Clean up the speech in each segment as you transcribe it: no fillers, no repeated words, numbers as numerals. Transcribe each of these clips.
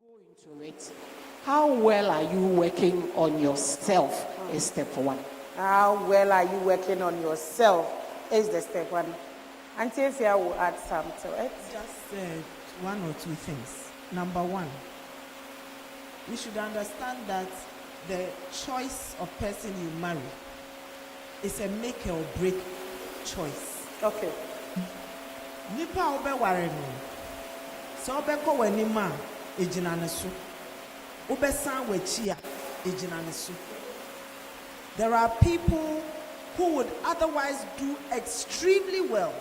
go into it, how well are you working on yourself is step one. How well are you working on yourself is the step one. Auntie Efia will add some to it. Just one or two things. Number one, we should understand that the choice of person you marry is a make or break choice. Okay. Nipa obe ware no. So obe ko wani ma ejina ne so. Obe san wachi a ejina ne so. There are people who would otherwise do extremely well,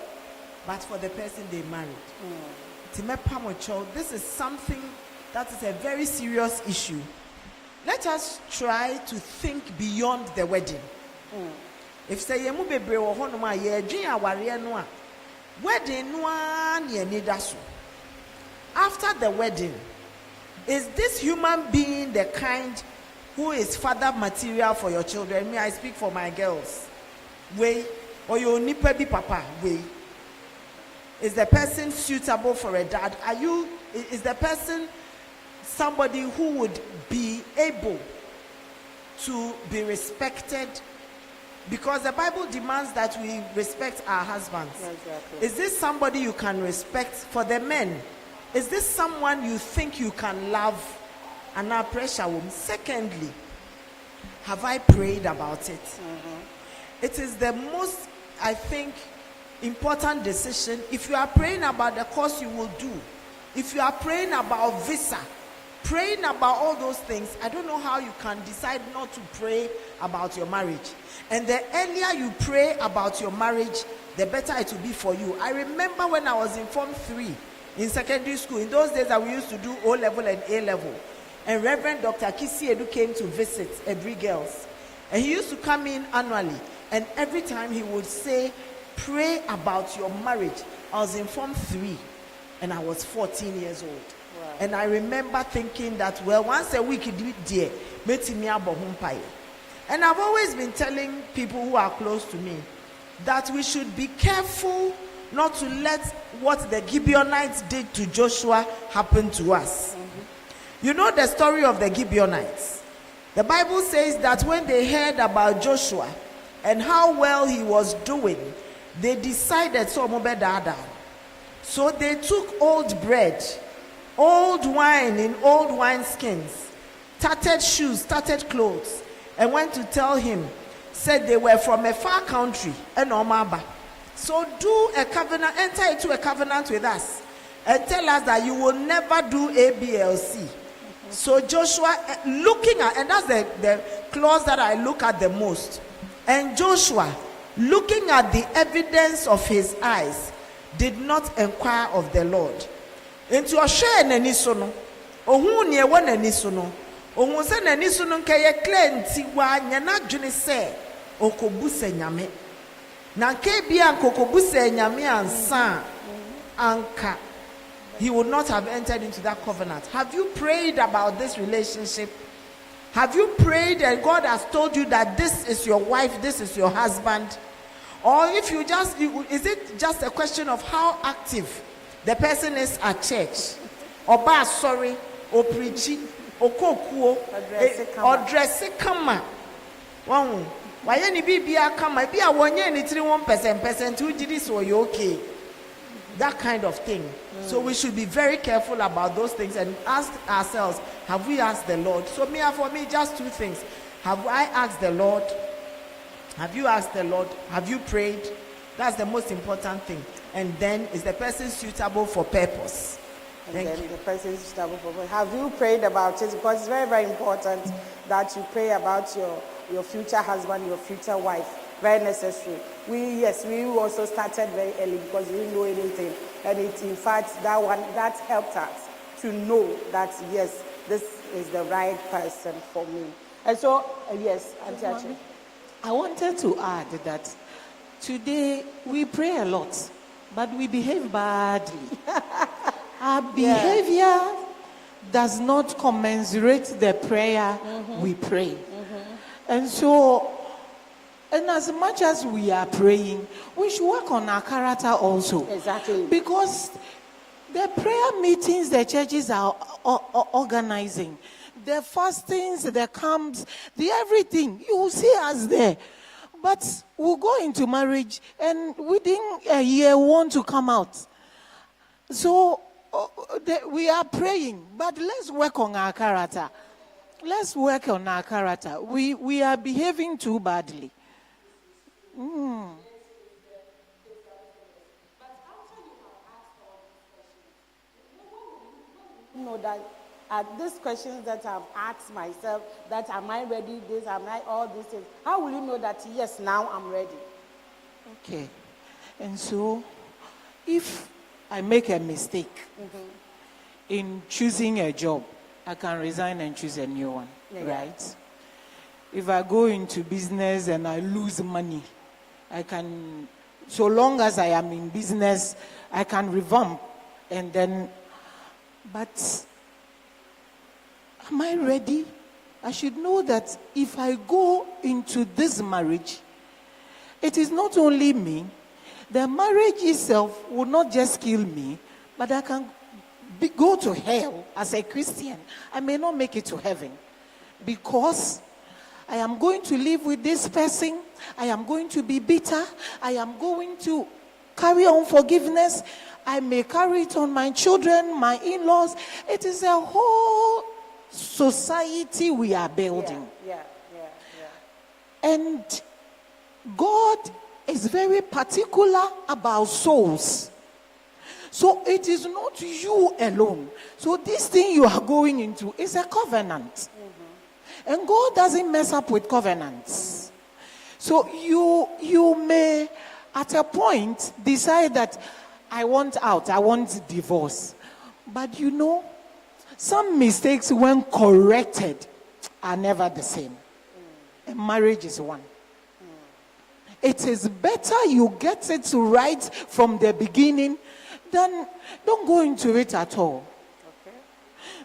but for the person they married. This is something that is a very serious issue. Let us try to think beyond the wedding. If say yemu bebre wo hono ma ye adwen aware no a wedding no an ye so. After the wedding, is this human being the kind who is father material for your children? Me, I speak for my girls. Way or your nipa bi papa way. Is the person suitable for a dad? Is the person somebody who would be able to be respected? Because the Bible demands that we respect our husbands. Exactly. Is this somebody you can respect? For the men, is this someone you think you can love and not pressure women? Secondly, have I prayed about it? It is the most, I think, important decision. If you are praying about the course you will do, if you are praying about visa, praying about all those things, I don't know how you can decide not to pray about your marriage. And the earlier you pray about your marriage, the better it will be for you. I remember when I was in Form 3 in secondary school, in those days that we used to do O level and A level, and Reverend Dr. Kisi Edu came to visit every girls, and he used to come in annually, and every time he would say, pray about your marriage. I was in Form 3 and I was 14 years old. Wow. And I remember thinking that, well, once a week you do it there, and I've always been telling people who are close to me that we should be careful not to let what the Gibeonites did to Joshua happen to us. You know the story of the Gibeonites. The Bible says that when they heard about Joshua and how well he was doing, they decided so they took old bread, old wine in old wine skins, tattered shoes, tattered clothes, and went to tell him, said they were from a far country, and Omaba. So do a covenant, enter into a covenant with us, and tell us that you will never do ABLC. So Joshua, looking at, and that's the clause that I look at the most, and Joshua, looking at the evidence of his eyes, did not inquire of the Lord. Into a share nenisono, ohun ne wa nenisono, ohun se nenisono nke ye klenti wa nyana dwene se okobuse nyame. Na nke bia nkokobuse nyame ansa anka, he would not have entered into that covenant. Have you prayed about this relationship? Have you prayed and God has told you that this is your wife, this is your husband? Or if you just, is it just a question of how active the person is at church? Or sorry, or preaching, or kokuo, or dressing kama. Wow. Why any be a kama? Be a 1 year and 1% who did this or you okay? That kind of thing. So we should be very careful about those things and ask ourselves, have we asked the Lord? So for me, just two things. Have I asked the Lord? Have you asked the Lord? Have you prayed? That's the most important thing. And then, is the person suitable for purpose? And then the person is suitable for purpose. Have you prayed about it? Because it's very, very important that you pray about your future husband, your future wife. Very necessary. We also started very early because we didn't know anything. And it, in fact, that helped us to know that, yes, this is the right person for me. And so, yes, Auntie Achi. I wanted to add that today we pray a lot, but we behave badly. Our behavior does not commensurate the prayer we pray. And so, and as much as we are praying, we should work on our character also. Exactly. Because The prayer meetings the churches are organizing, the fastings, the camps, the everything, you will see us there. But we'll go into marriage and within a year we want to come out. So we are praying, but let's work on our character. Let's work on our character. We are behaving too badly. Know that these questions that I've asked myself, that am I ready, this, am I all these things, how will you know that yes, now I'm ready? Okay. And so, if I make a mistake in choosing a job, I can resign and choose a new one, right? If I go into business and I lose money, I can, so long as I am in business, I can revamp and then, but am I ready? I should know that if I go into this marriage, it is not only me. The marriage itself will not just kill me, but I can go to hell as a Christian. I may not make it to heaven because I am going to live with this person. I am going to be bitter. I am going to carry on forgiveness. I may carry it on my children, my in-laws. It is a whole society we are building. Yeah. And God is very particular about souls. So it is not you alone. So this thing you are going into is a covenant. And God doesn't mess up with covenants. So you may, at a point, decide that I want out, I want divorce. But you know, some mistakes when corrected are never the same. And marriage is one. It is better you get it right from the beginning than don't go into it at all. Okay.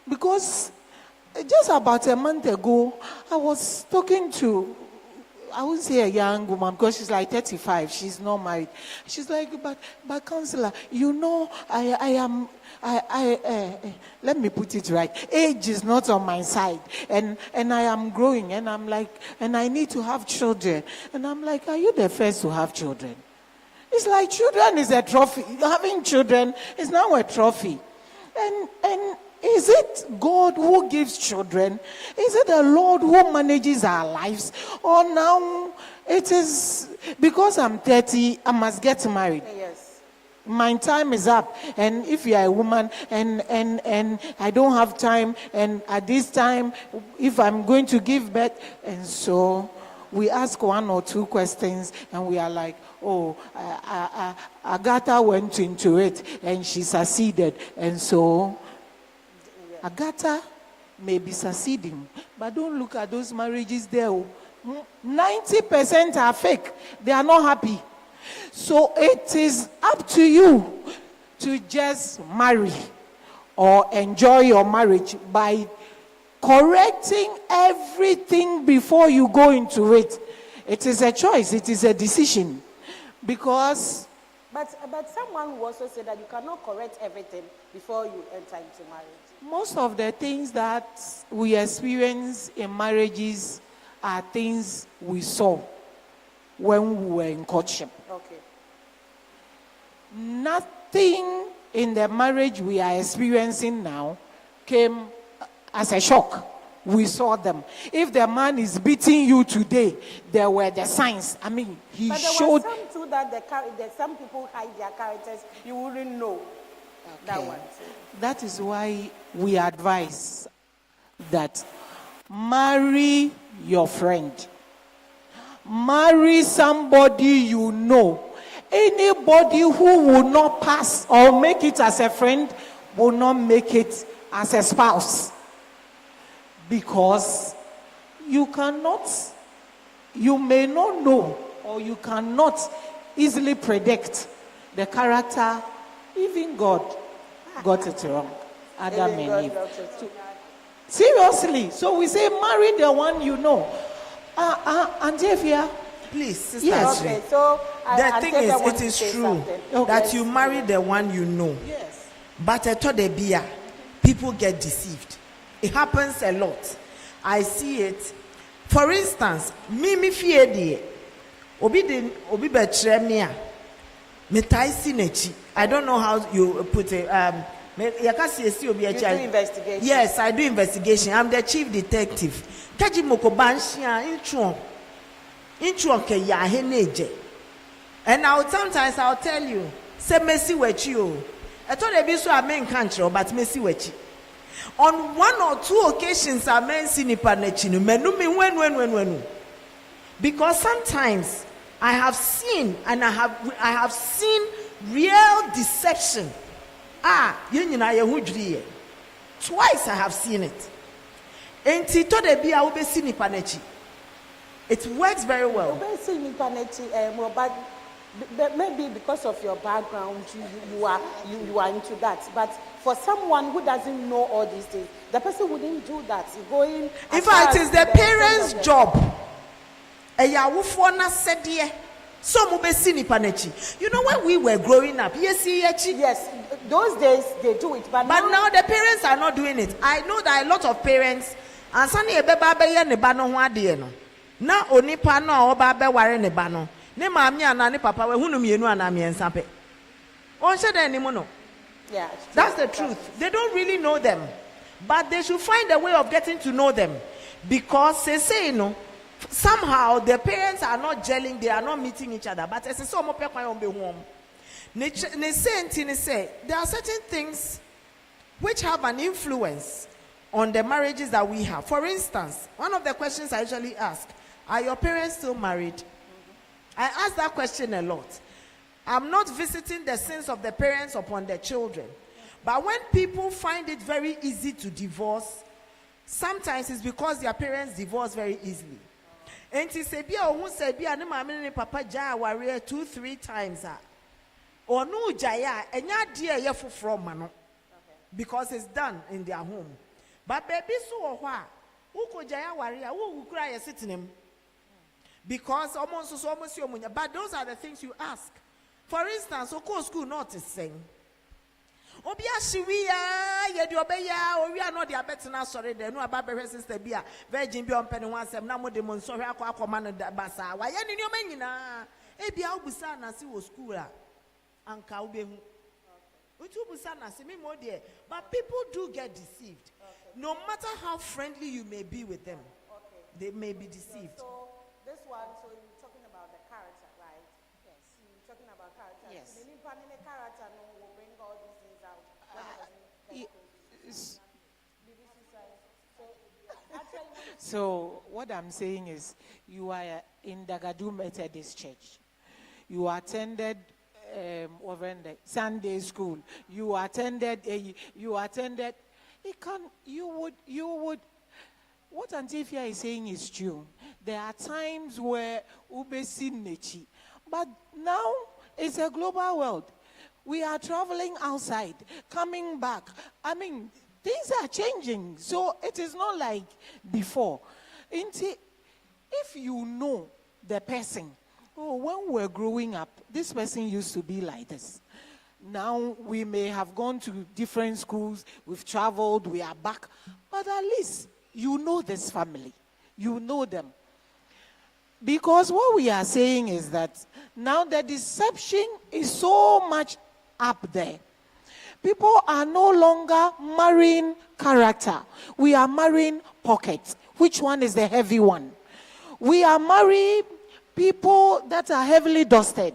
Because just about a month ago, I was talking to, I wouldn't say a young woman because she's like 35. She's not married. She's like, but counselor, you know, let me put it right. Age is not on my side, and I am growing, and I'm like, and I need to have children, and I'm like, are you the first to have children? It's like children is a trophy. Having children is now a trophy, and. Is it God who gives children? Is it the Lord who manages our lives? Or now it is because I'm 30, I must get married. Yes. My time is up. And if you are a woman and I don't have time, and at this time, if I'm going to give birth, and so we ask one or two questions and we are like, oh, Agatha went into it and she succeeded. And so Agatha may be succeeding, but don't look at those marriages there. 90% are fake. They are not happy. So it is up to you to just marry or enjoy your marriage by correcting everything before you go into it. It is a choice. It is a decision. Because... But someone will also say that you cannot correct everything before you enter into marriage. Most of the things that we experience in marriages are things we saw when we were in courtship. Okay. Nothing in the marriage we are experiencing now came as a shock. We saw them. If the man is beating you today, there were the signs. I mean, he but there showed. But there was some too that some people hide their characters. You wouldn't know that one. So. That is why we advise that marry your friend. Marry somebody you know. Anybody who will not pass or make it as a friend will not make it as a spouse. Because you may not know, or you cannot easily predict the character. Even God got it wrong. Adam and Eve. Seriously. So we say marry the one you know. Andevia. Please, Sister. Yes. Okay, so the thing is, it is true that you marry the one you know. Yes. But I thought people get deceived. It happens a lot. I see it. For instance, me fear the obi betre me a metai si nechi. I don't know how you put it. You do investigation. Yes, I do investigation. I'm the chief detective. Kaji moko banshia intro ke ya heneje. And sometimes I'll tell you, say messy with you. I told you so I main country, but messy with you. On 1 or 2 occasions, I men see nipa nechinu. Menu me when. Because sometimes I have seen and I have seen real deception. Twice I have seen it. It works very well. But maybe because of your background, you are into that. But for someone who doesn't know all these things, the person wouldn't do that. In fact, it is the parents' job. You know, when we were growing up, yes, those days they do it, but now the parents are not doing it. I know that a lot of parents and Sunny Ebeba ne bano no. Na onipa no oba be ware ne bano. Ne maami ana ne papa we hunu mienu ana miensa pe. On shede animo no. Yeah. That's the truth. They don't really know them. But they should find a way of getting to know them. Because they say, you know, somehow the parents are not gelling, they are not meeting each other. But as so there are certain things which have an influence on the marriages that we have. For instance, one of the questions I usually ask, are your parents still married? I ask that question a lot. I'm not visiting the sins of the parents upon their children. But when people find it very easy to divorce, sometimes it's because their parents divorce very easily. And he said, who said, papa jaya warrior 2-3 times. Or no jaya, and ya dear from mano. Because it's done in their home. But baby, so who could jaya warrior, who cry a sitting him? Because almost your money. But those are the things you ask. For instance, Oko school not is saying. Obia shiwiya ye di obeya o wi ano de abetena sori de no aba behwe sister bia virgin bi on pene ho asem na mo de mo nso hwe akoma no basa wa ye ni ni o manyina e bia obusa na si wo school a anka obehu utu busa na si me mo de. But people do get deceived. No matter how friendly you may be with them, they may be deceived. So this one, so you're talking about the character, right? Yes. You're talking about character. Yes. The character will bring all these things out. So what I'm saying is, you are in Dagadu Methodist Church. You attended Sunday school. You attended. You would. What Antifia is saying is true. There are times where ube sin nechi, but now it's a global world. We are traveling outside, coming back. I mean, things are changing, so it is not like before. If you know the person, when we were growing up, this person used to be like this. Now we may have gone to different schools, we've traveled, we are back, but at least you know this family. You know them. Because what we are saying is that now the deception is so much up there. People are no longer marrying character. We are marrying pockets. Which one is the heavy one? We are marrying people that are heavily dusted.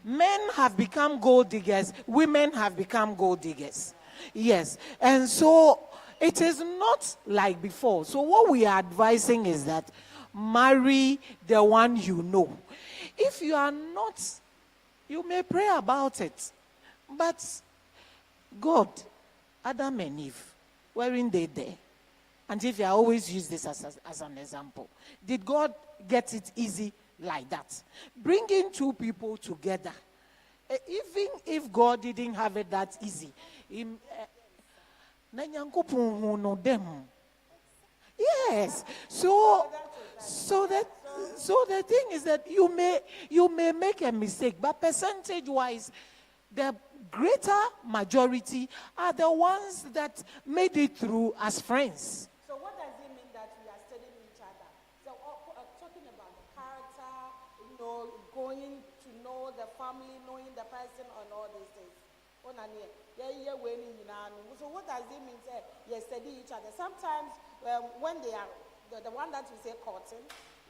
Men have become gold diggers. Women have become gold diggers. Yes. And so it is not like before. So what we are advising is that marry the one you know. If you are not, you may pray about it. But God, Adam and Eve, weren't they there? And if I always use this as an example, did God get it easy like that? Bringing two people together, even if God didn't have it that easy, yes. So the thing is that you may make a mistake, but percentage-wise, the greater majority are the ones that made it through as friends. So what does it mean that we are studying each other? So talking about the character, going to know the family, knowing the person and all these things. So what does it mean say you study each other? Sometimes when they are the one that we say courting,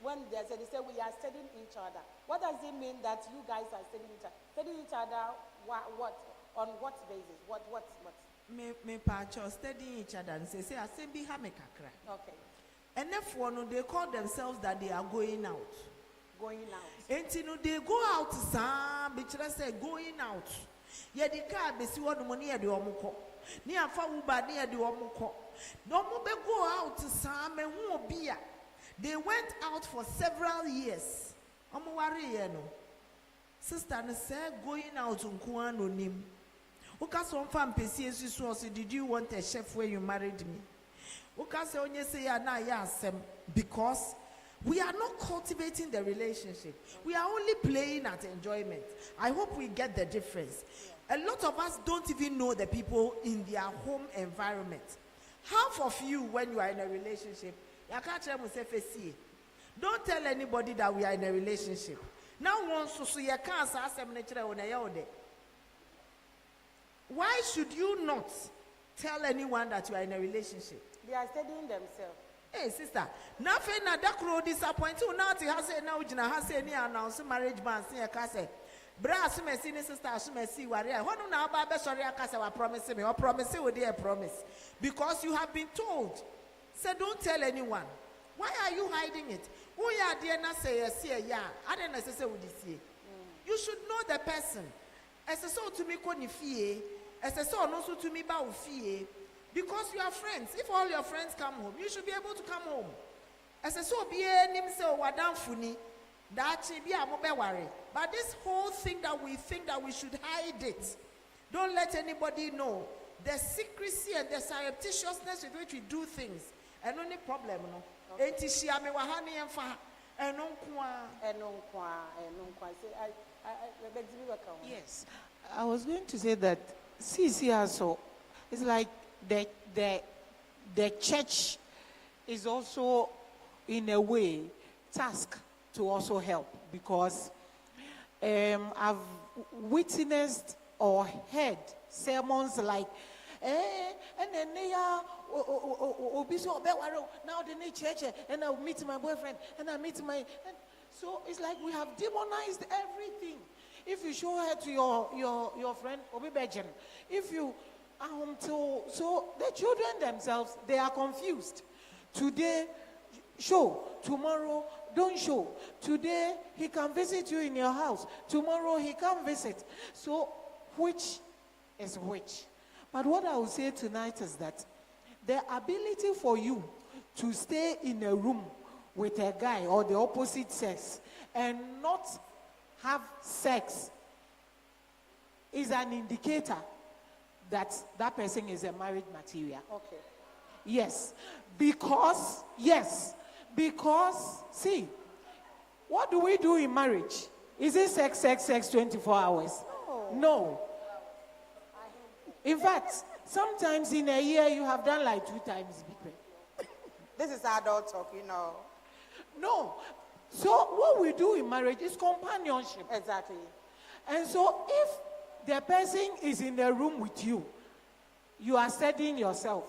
when they say we are studying each other, what does it mean that you guys are studying each other? Studying each other what on what basis? What? Me pacho studying each other and say I say be hamekakra. Okay. And if one they call themselves that they are going out. Going out. And they go out some bitch say going out. Yedi car be si one money at the omuko. Ni afa uba near the omuko. No mo be go out some and who beer. They went out for several years. Omo worry no. Sister ne say going out unkuan no nim. Uka so mfa mpesi esu so did you want a chef where you married me? Uka say onye say ya na ya asem because we are not cultivating the relationship. We are only playing at enjoyment. I hope we get the difference. A lot of us don't even know the people in their home environment. Half of you, when you are in a relationship, don't tell anybody that we are in a relationship. Now, why should you not tell anyone that you are in a relationship? They are studying themselves. Hey sister, nothing na that crow disappointing. Now ti has now jina has any announce marriage ban say kase. Bra assume see sister assume see warrior. Who na ba be sorry akase wa promise me or promise with a promise. Because you have been told. Say don't tell anyone. Why are you hiding it? Who ya there na say yes ya. I don't necessarily would see. You should know the person. As so to me ko ni fie. As so no so to me ba fie. Because you are friends. If all your friends come home, you should be able to come home. As a so be nim say wadam funi, that be a mobe worry. But this whole thing that we think that we should hide it, don't let anybody know. The secrecy and the surreptitiousness with which we do things, and only problem no. Yes, I was going to say that CCR it's like the church is also in a way tasked to also help, because I've witnessed or heard sermons like and then now the church and I'll meet my boyfriend and I meet my so it's like we have demonized everything. If you show her to your friend Obibejan, if you so the children themselves, they are confused. Today show, tomorrow don't show. Today he can visit you in your house, tomorrow he can't visit. So which is which? But what I will say tonight is that the ability for you to stay in a room with a guy or the opposite sex and not have sex is an indicator that person is a marriage material. Okay. Yes, because see, what do we do in marriage? Is it sex 24 hours? No. In fact, sometimes in a year you have done like 2 times. This is adult talk, No. So what we do in marriage is companionship. Exactly. And so if the person is in the room with you, you are studying yourself.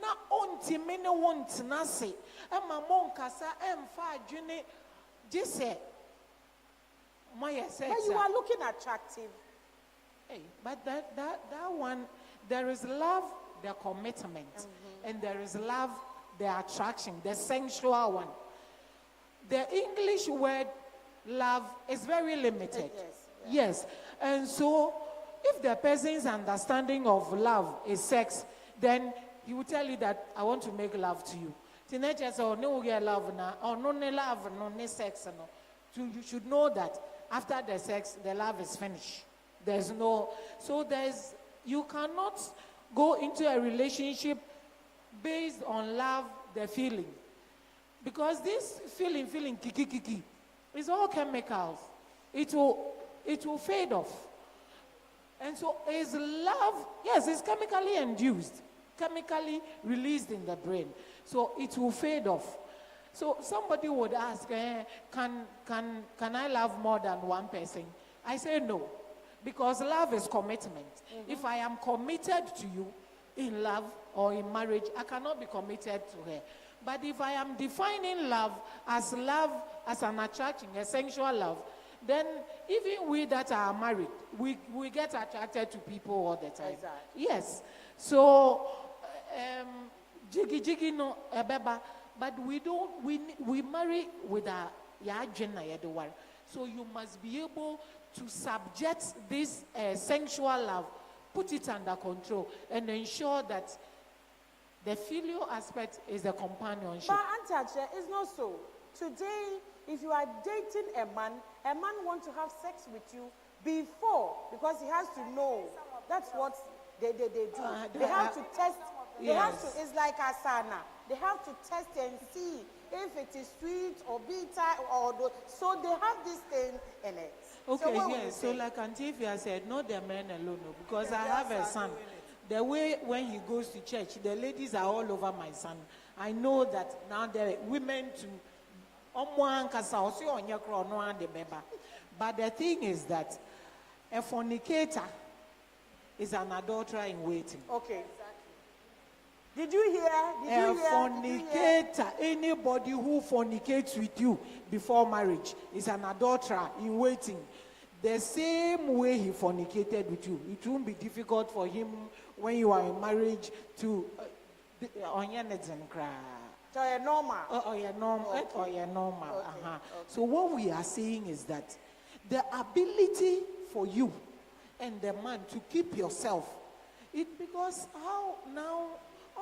Na onti mene won't nasi. Ema monkasa emfa june jise. But you are looking attractive. Hey, but that one, there is love, the commitment, and there is love, the attraction, the sensual one. The English word love is very limited. Yes. And so if the person's understanding of love is sex, then he will tell you that I want to make love to you. Teenagers say, no get love now, or no love, no sex. No. So you should know that after the sex, the love is finished. You cannot go into a relationship based on love, the feeling. Because this feeling, kiki, is all chemicals. It will fade off. And so is love, yes, it's chemically induced, chemically released in the brain. So it will fade off. So somebody would ask, can I love more than one person? I say no, because love is commitment. If I am committed to you in love or in marriage, I cannot be committed to her. But if I am defining love as an attraction, a sensual love, then even we that are married, we get attracted to people all the time. Exactly. Yes. So, jiggy no ebeba, but we marry with a yajena yedewar. So you must be able to subject this sensual love, put it under control, and ensure that the filial aspect is the companionship. But Auntie Ache, it's not so. Today, if you are dating a man wants to have sex with you before, because he has to know. That's what they do. They have to test. They have to. It's like asana. They have to test and see if it is sweet or bitter or so they have this thing in it. Okay, so yes. So like Auntie Ifya said, not the men alone, no, because I have a son. The way when he goes to church, the ladies are all over my son. I know that now the women too. But the thing is that a fornicator is an adulterer in waiting. Okay. Did you hear? A fornicator, anybody who fornicates with you before marriage is an adulterer in waiting. The same way he fornicated with you, it won't be difficult for him when you are in marriage to So you're normal. Normal. Okay. Okay. So what we are saying is that the ability for you and the man to keep yourself, because how now,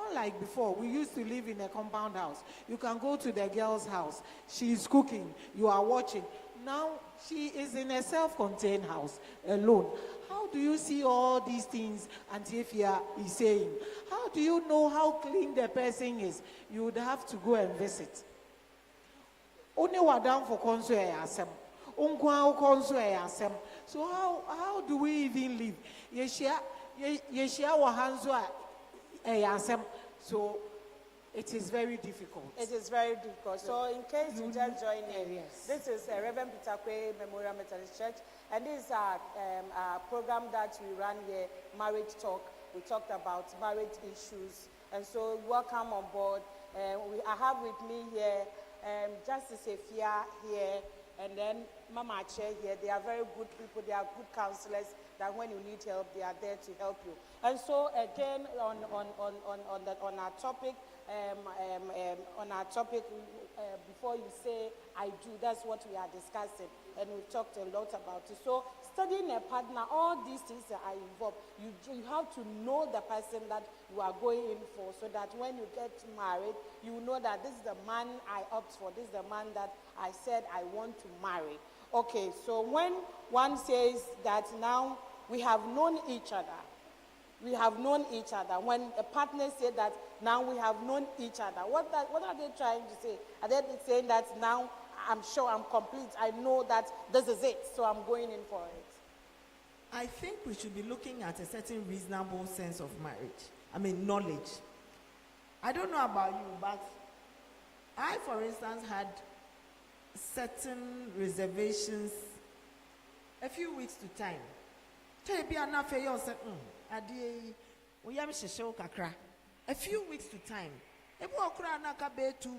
unlike before, we used to live in a compound house. You can go to the girl's house. She is cooking. You are watching. Now she is in a self-contained house alone. How do you see all these things Auntie Ifya is saying? How do you know how clean the person is? You would have to go and visit. Only wadam for console. So how do we even live? So it is very difficult. It is very difficult. So in case you just join in, yes. This is Reverend Peter Kwe Memorial Methodist Church, and this is our program that we run here, Marriage Talk. We talked about marriage issues, and so welcome on board. I have with me here Justice Ifya here, and then Mama Ache here. They are very good people. They are good counselors. That when you need help, they are there to help you. And so again, on our topic. Before you say I do, that's what we are discussing, and we've talked a lot about it. So studying a partner, all these things are involved. You have to know the person that you are going in for, so that when you get married, you know that this is the man I opt for, this is the man that I said I want to marry. Okay, so when one says that now we have known each other, when a partner says that now we have known each other, what are they trying to say? Are they saying that now I'm sure I'm complete, I know that this is it, so I'm going in for it? I think we should be looking at a certain reasonable sense of knowledge. I don't know about you, but I, for instance, had certain reservations a few weeks to time. A few weeks to time. 2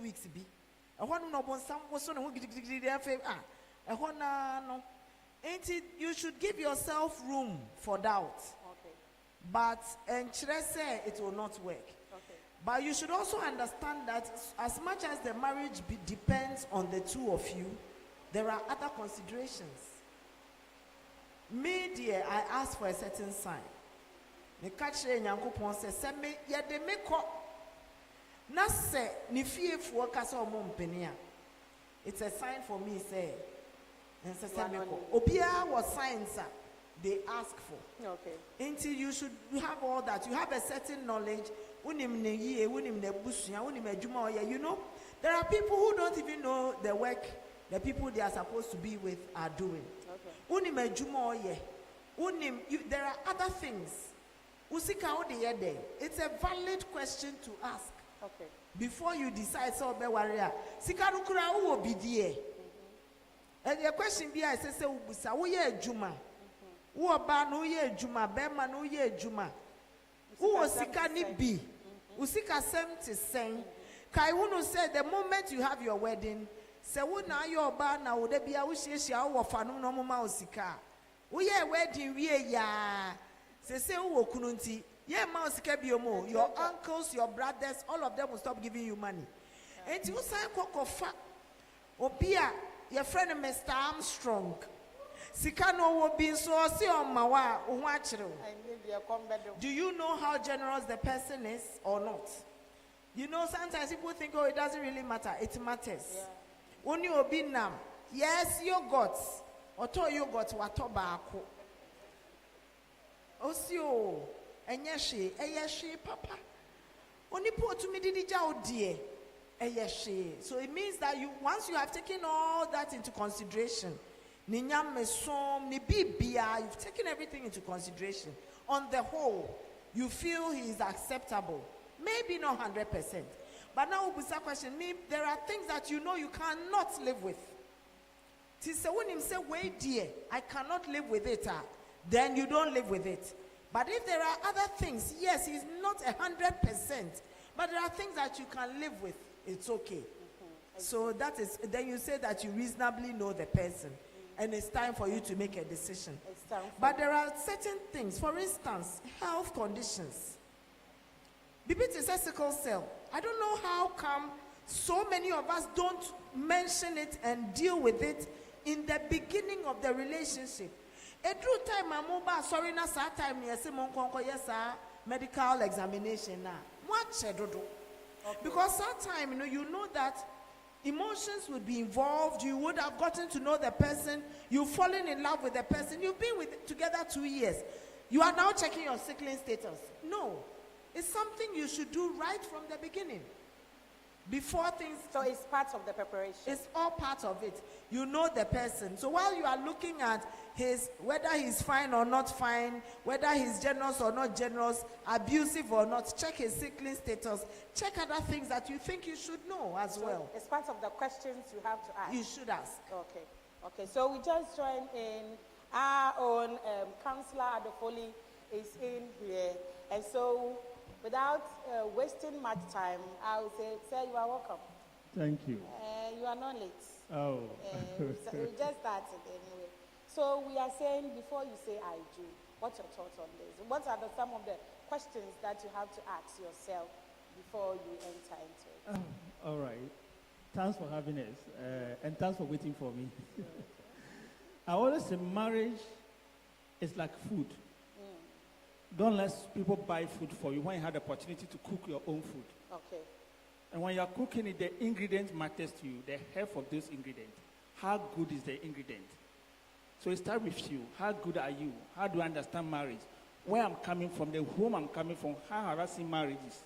weeks be. You should give yourself room for doubt. Okay. But it will not work. Okay. But you should also understand that as much as the marriage depends on the two of you, there are other considerations. Me, dear, I asked for a certain sign. Me catch Nyankopon say, "Send me ye de me ko." Na say ni fie fu kasa omo mpenia. It's a sign for me, say. And say send me ko. Obia was signs they ask for. Okay. Until you should have all that. You have a certain knowledge. You know, there are people who don't even know the work the people they are supposed to be with are doing. Okay. There are other things. It's a valid question to ask. Okay. Before you decide, so be warrior. Sikarukura who will be there. And the question be I say, "Wo ye juma? Wo ba no ye juma? Be ma no ye juma? Wo sika ni bi? Usika sem te sen." Kai wunu said the moment you have your wedding, say wo na your ba na wo de bia wo hiehyia wo fanu no mama usika. Wo ye wedding wie ya. Say wo kunu nti. Yeah, your uncles, your brothers, all of them will stop giving you money. And you say, "Kokofa, Obia, your friend Mr. Armstrong. Sikano will be so see on Mawa, do you know how generous the person is or not? You know, sometimes people think, oh, it doesn't really matter. It matters. Only Obinam, yes, yogurt, or to yogurt, watobako. Osio. Eyeshe, papa. Only put to me did dear. Eyeshe. So it means that once you have taken all that into consideration, you've taken everything into consideration. On the whole, you feel he is acceptable. Maybe not 100%. But now with that question, there are things that you cannot live with. When him say, wait dear, I cannot live with it, then you don't live with it. But if there are other things, yes, he's not 100%, but there are things that you can live with, it's okay. So then you say that you reasonably know the person, and it's time for you to make a decision. But there are certain things, for instance, health conditions. Bibit is a sickle cell. I don't know how come so many of us don't mention it and deal with it in the beginning of the relationship. Every time I'm mobile, sorry, na sa time yes, medical examination na. Because that time, you know that emotions would be involved. You would have gotten to know the person. You've fallen in love with the person. You've been together 2 years. You are now checking your sickling status. No, it's something you should do right from the beginning. Before things. So it's part of the preparation. It's all part of it. You know the person. So while you are looking at whether he's fine or not fine, whether he's generous or not generous, abusive or not, check his sickling status. Check other things that you think you should know as well. It's part of the questions you have to ask. You should ask. Okay. So we just joined in. Our own counselor Adofoli is in here, and so, without wasting much time, I will say, sir, you are welcome. Thank you. You are not late. Oh. We just started anyway. So we are saying, before you say I do, what's your thoughts on this? What are some of the questions that you have to ask yourself before you enter into it? All right. Thanks for having us, and thanks for waiting for me. I always say marriage is like food. Don't let people buy food for you when you have the opportunity to cook your own food. Okay. And when you're cooking it, the ingredient matters to you, the health of those ingredients. How good is the ingredient? So it starts with you. How good are you? How do I understand marriage? Where I'm coming from, the home I'm coming from, how have I seen marriages?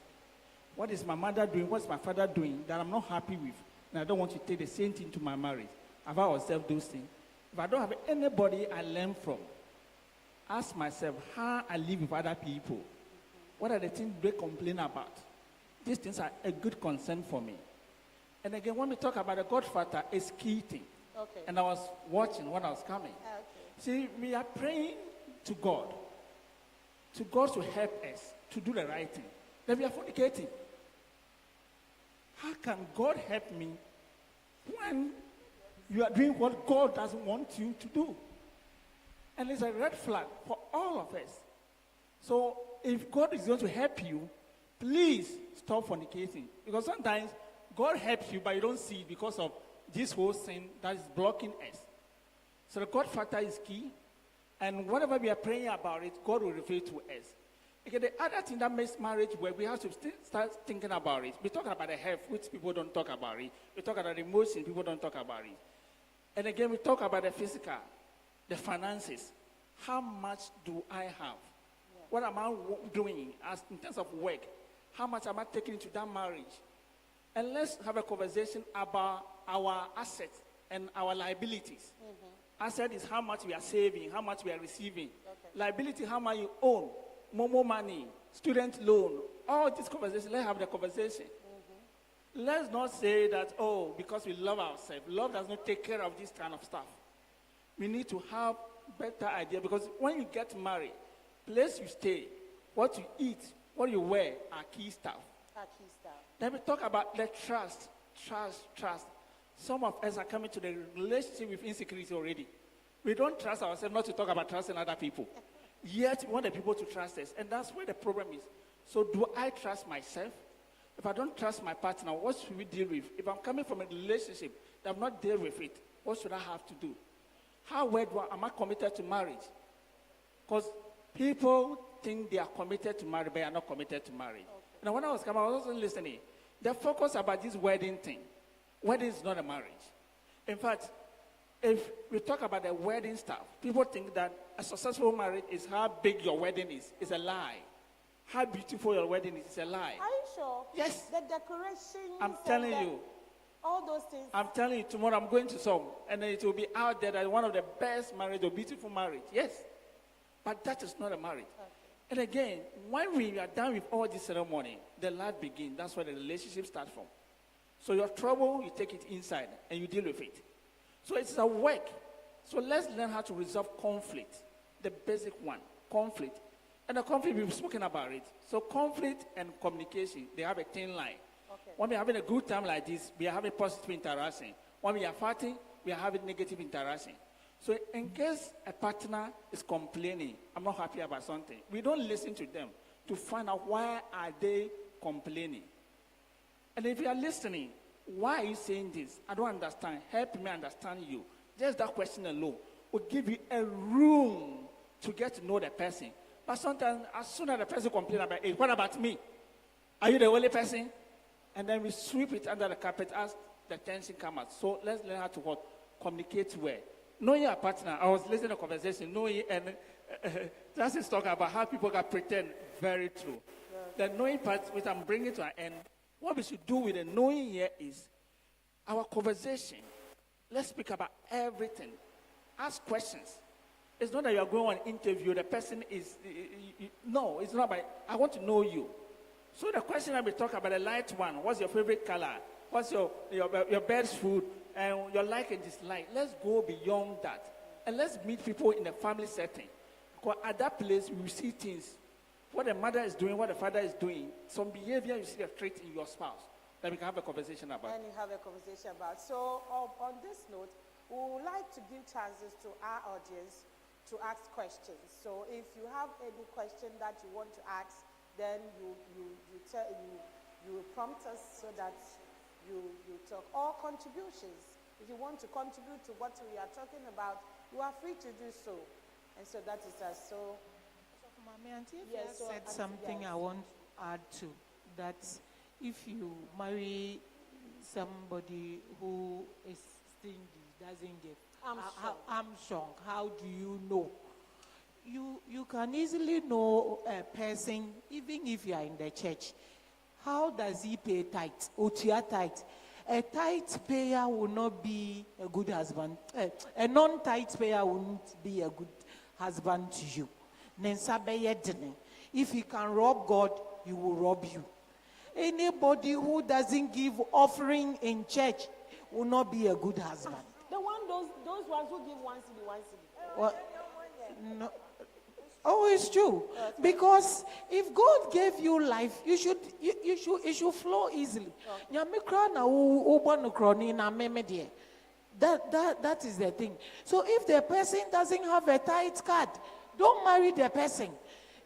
What is my mother doing? What's my father doing that I'm not happy with? And I don't want to take the same thing to my marriage. Have I observed those things? If I don't have anybody I learn from, ask myself how I live with other people. What are the things they complain about? These things are a good concern for me. And again, when we talk about the Godfather, it's key thing. Okay. And I was watching when I was coming. Okay. See, we are praying to God to help us to do the right thing. Then we are fornicating. How can God help me when you are doing what God doesn't want you to do? And it's a red flag for all of us. So if God is going to help you, please stop fornicating. Because sometimes God helps you, but you don't see it because of this whole sin that is blocking us. So the God factor is key. And whatever we are praying about it, God will reveal to us. Okay, the other thing that makes marriage work, we have to start thinking about it. We talk about the health, which people don't talk about it. We talk about the emotion, people don't talk about it. And again, we talk about the physical, the finances. How much do I have? Yeah. What am I doing in terms of work? How much am I taking into that marriage? And let's have a conversation about our assets and our liabilities. Mm-hmm. Asset is how much we are saving, how much we are receiving. Okay. Liability, how much you own, Momo money, student loan, all these conversations. Let's have the conversation. Let's not say that, oh, because we love ourselves. Love does not take care of this kind of stuff. We need to have better idea, because when you get married, place you stay, what you eat, what you wear are key stuff. Then we talk about the trust. Some of us are coming to the relationship with insecurity already. We don't trust ourselves, not to talk about trusting other people. Yet we want the people to trust us, and that's where the problem is. So do I trust myself? If I don't trust my partner, what should we deal with? If I'm coming from a relationship that I'm not dealing with it, what should I have to do? How well am I committed to marriage? Because people think they are committed to marriage, but they are not committed to marriage. Okay. Now, when I was coming, I was also listening. The focus about this wedding thing. Wedding is not a marriage. In fact, if we talk about the wedding stuff, people think that a successful marriage is how big your wedding is. It's a lie. How beautiful your wedding is a lie. Are you sure? Yes. The decorations. I'm telling you. All those things. I'm telling you, tomorrow I'm going to some, and then it will be out there that one of the best marriage or beautiful marriage. Yes. But that is not a marriage. Okay. And again, when we are done with all this ceremony, the life begins. That's where the relationship starts from. So your trouble, you take it inside and you deal with it. So it's a work. So let's learn how to resolve conflict. The basic one, conflict. And the conflict, we've spoken about it. So conflict and communication, they have a thin line. Okay. When we're having a good time like this, we are having positive interaction. When we are fighting, we are having negative interaction. So in case a partner is complaining, I'm not happy about something, we don't listen to them to find out why are they complaining. And if you are listening, why are you saying this? I don't understand. Help me understand you. Just that question alone will give you a room to get to know the person. But sometimes, as soon as the person complains about it, what about me? Are you the only person? And then we sweep it under the carpet as the tension comes out. So let's learn how to communicate well. Knowing your partner, I was listening to a conversation, knowing, and just is talking about how people can pretend. Very true. Yeah. The knowing part, which I'm bringing to an end, what we should do with the knowing here is our conversation. Let's speak about everything. Ask questions. It's not that you are going on an interview, the person is, no, it's not about, I want to know you. So the question that we talk about, the light one, what's your favorite color? What's your best food? And your like and dislike. Let's go beyond that. And let's meet people in a family setting. Because at that place, we see things. What the mother is doing, what the father is doing. Some behavior you see a trait in your spouse that we can have a conversation about. And you have a conversation about. So on this note, we would like to give chances to our audience to ask questions. So if you have any question that you want to ask, then you prompt us so that you talk. Or contributions. If you want to contribute to what we are talking about, you are free to do so. And so that is us. So, Mami Auntie, yes, so said something yes. I want to add to that. If you marry somebody who is stingy, doesn't give, Armstrong, how do you know? You can easily know a person, even if you are in the church. How does he pay tithe? Otia tithe. A tithe payer will not be a good husband. A non-tithe payer will not be a good husband to you. If he can rob God, he will rob you. Anybody who doesn't give offering in church will not be a good husband. Those ones who give 1 cedi, 1 cedi. Well, no. Oh, it's true. Because if God gave you life, it should flow easily. That is the thing. So if the person doesn't have a tithe card, don't marry the person.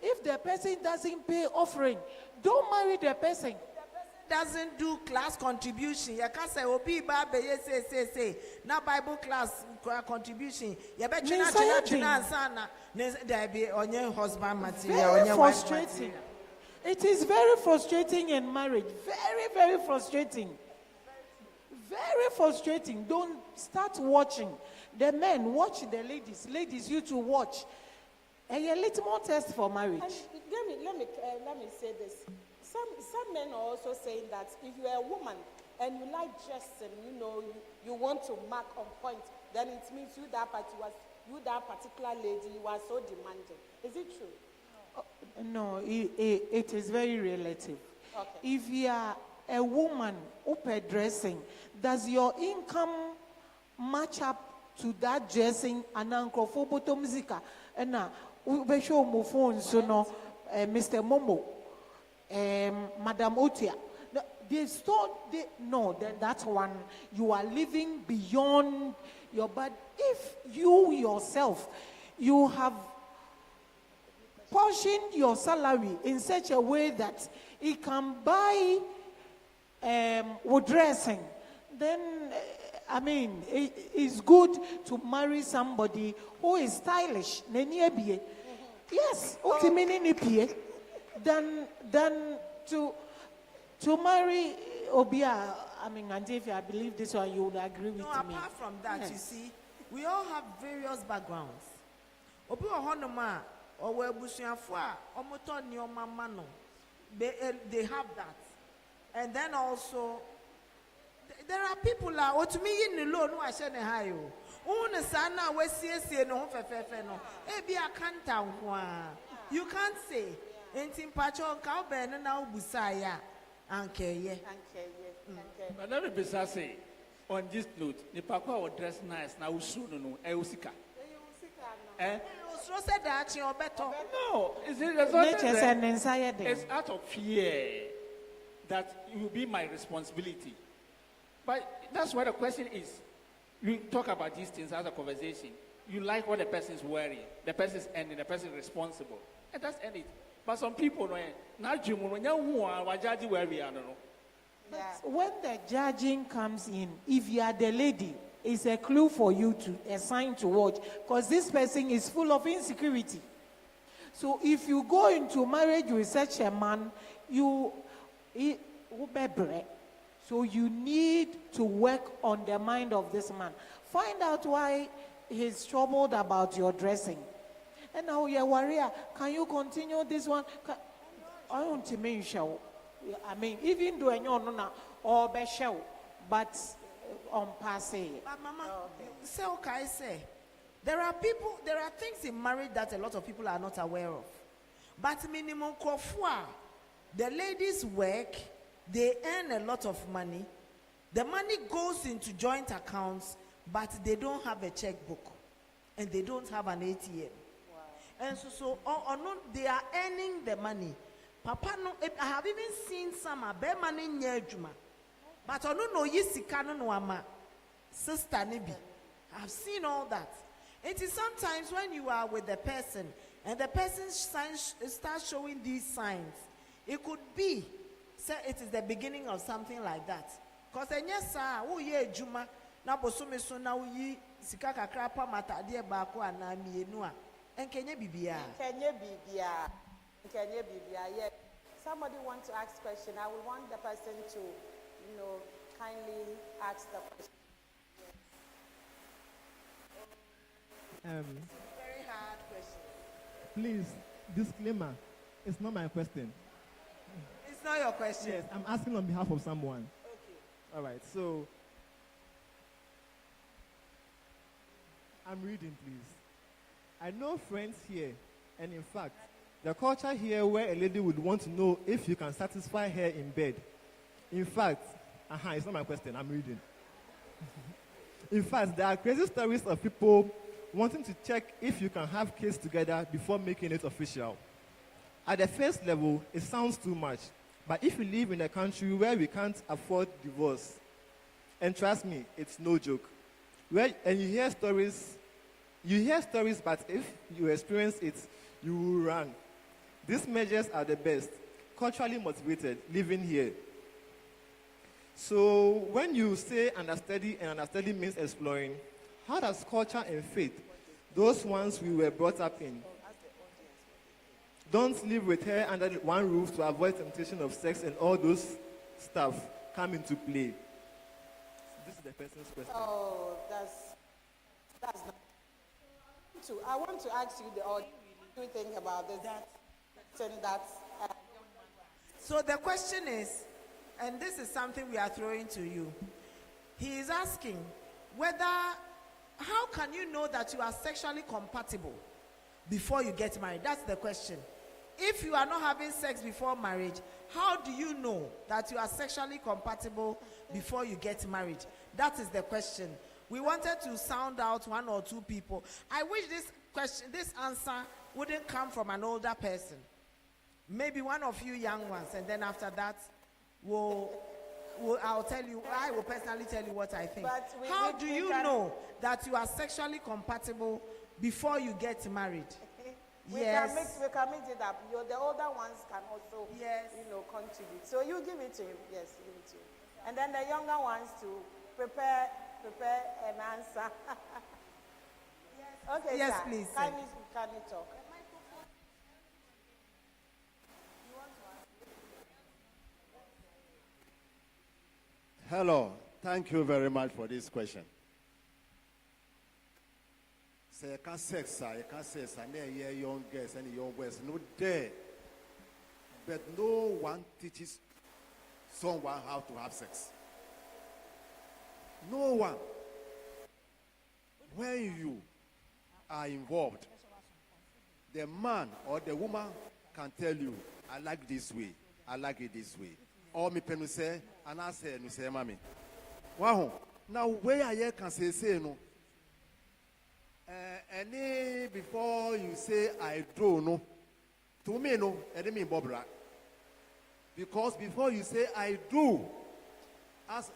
If the person doesn't pay offering, don't marry the person. Doesn't do class contribution. You can't say, "Oh, be bad, say." Now Bible class contribution. You bet you not there be on your husband material. Very frustrating. It is very frustrating in marriage. Very, very frustrating. Very frustrating. Don't start watching. The men watch the ladies. Ladies, you to watch. A little more test for marriage. And let me say this. Some men are also saying that if you are a woman and you like dressing, you want to mark on point, then it means that particular lady, you are so demanding. Is it true? No, it is very relative. Okay. If you are a woman, dressing, does your income match up to that dressing? And Uncle music, and now we show my phone, so no, Mr. Momo, Madam Otia. Then that's one. You are living beyond your. But if you yourself, you have portioned your salary in such a way that it can buy with dressing, then I mean, it's good to marry somebody who is stylish. Yes, than to marry Obia. I mean, and if I believe this one, you would agree with me. Apart from that, yes. You see, we all have various backgrounds. Obi ohonoma or we busuafo omoto ni omama no. They have that. And then also there are people like what me in the law no I share ne hayo. Una sana we sie no fefefe no. Ebi akanta nko a. You can't say entim pacho nka oben na obusaya anke. But let me say on this note, the papa will dress nice now no usika. No, it's out of fear that it will be my responsibility. But that's why the question is, you talk about these things as a conversation. You like what the person is wearing, the person is earning, the person is responsible. And that's end it. But some people, when the judging comes in, if you are the lady, it's a clue for you a sign to watch, because this person is full of insecurity. So if you go into marriage with such a man, so you need to work on the mind of this man. Find out why he's troubled about your dressing. And now you're worried, can you continue this one? I want to mention. I mean, even though I know or be show, but on passe. But Mama, say okay, say there are things in marriage that a lot of people are not aware of. But minimum kofua, the ladies work, they earn a lot of money. The money goes into joint accounts, but they don't have a checkbook, and they don't have an ATM. Wow. And so they are earning the money. Papa no, I have even seen some be money nyejuma, but I don't know yisikano no ama sister nibi. I've seen all that. It is sometimes when you are with the person and the person starts showing these signs, it could be say it is the beginning of something like that. Because yes, sir, who ye juma na bosome so na uyi sika kakra pa matade ba ko anami enua enkenye bibia. Yes. Somebody wants to ask question. I will want the person to, kindly ask the question. Very hard question. Please, disclaimer. It's not my question. It's not your question. Yes, I'm asking on behalf of someone. Okay. All right. So, I'm reading, please. I know friends here, and in fact, the culture here where a lady would want to know if you can satisfy her in bed. In fact, it's not my question, I'm reading. In fact, there are crazy stories of people wanting to check if you can have kids together before making it official. At the first level, it sounds too much. But if you live in a country where we can't afford divorce, and trust me, it's no joke. And you hear stories, but if you experience it, you will run. These measures are the best, culturally motivated, living here. So when you say understudy, and understudy means exploring, how does culture and faith, those ones we were brought up in, don't live with her under one roof to avoid temptation of sex and all those stuff come into play? This is the person's question. Oh, that's not. I want to ask you what do you think about this? So the question is, and this is something we are throwing to you. He is asking whether how can you know that you are sexually compatible before you get married? That's the question. If you are not having sex before marriage, how do you know that you are sexually compatible before you get married? That is the question. We wanted to sound out one or two people. I wish this answer wouldn't come from an older person. Maybe one of you young ones, and then after that, I will personally tell you what I think. How do you know that you are sexually compatible before you get married? We can mix it up. The older ones can also, contribute. So you give it to him. Yes, give it to him. And then the younger ones to prepare an answer. Okay, yes, sir. please. Can you talk? Hello. Thank you very much for this question. Say you can't sex, you can't sex, and then young girls and young boys, no there. But no one teaches someone how to have sex. No one. When you are involved, the man or the woman can tell you, I like this way, I like it this way. Or me pen say, and I say, you say, mommy. Wow. Now, where I can say, no. Any before you say, I do, no. To me, no, I don't mean Bobra. Because before you say, I do, as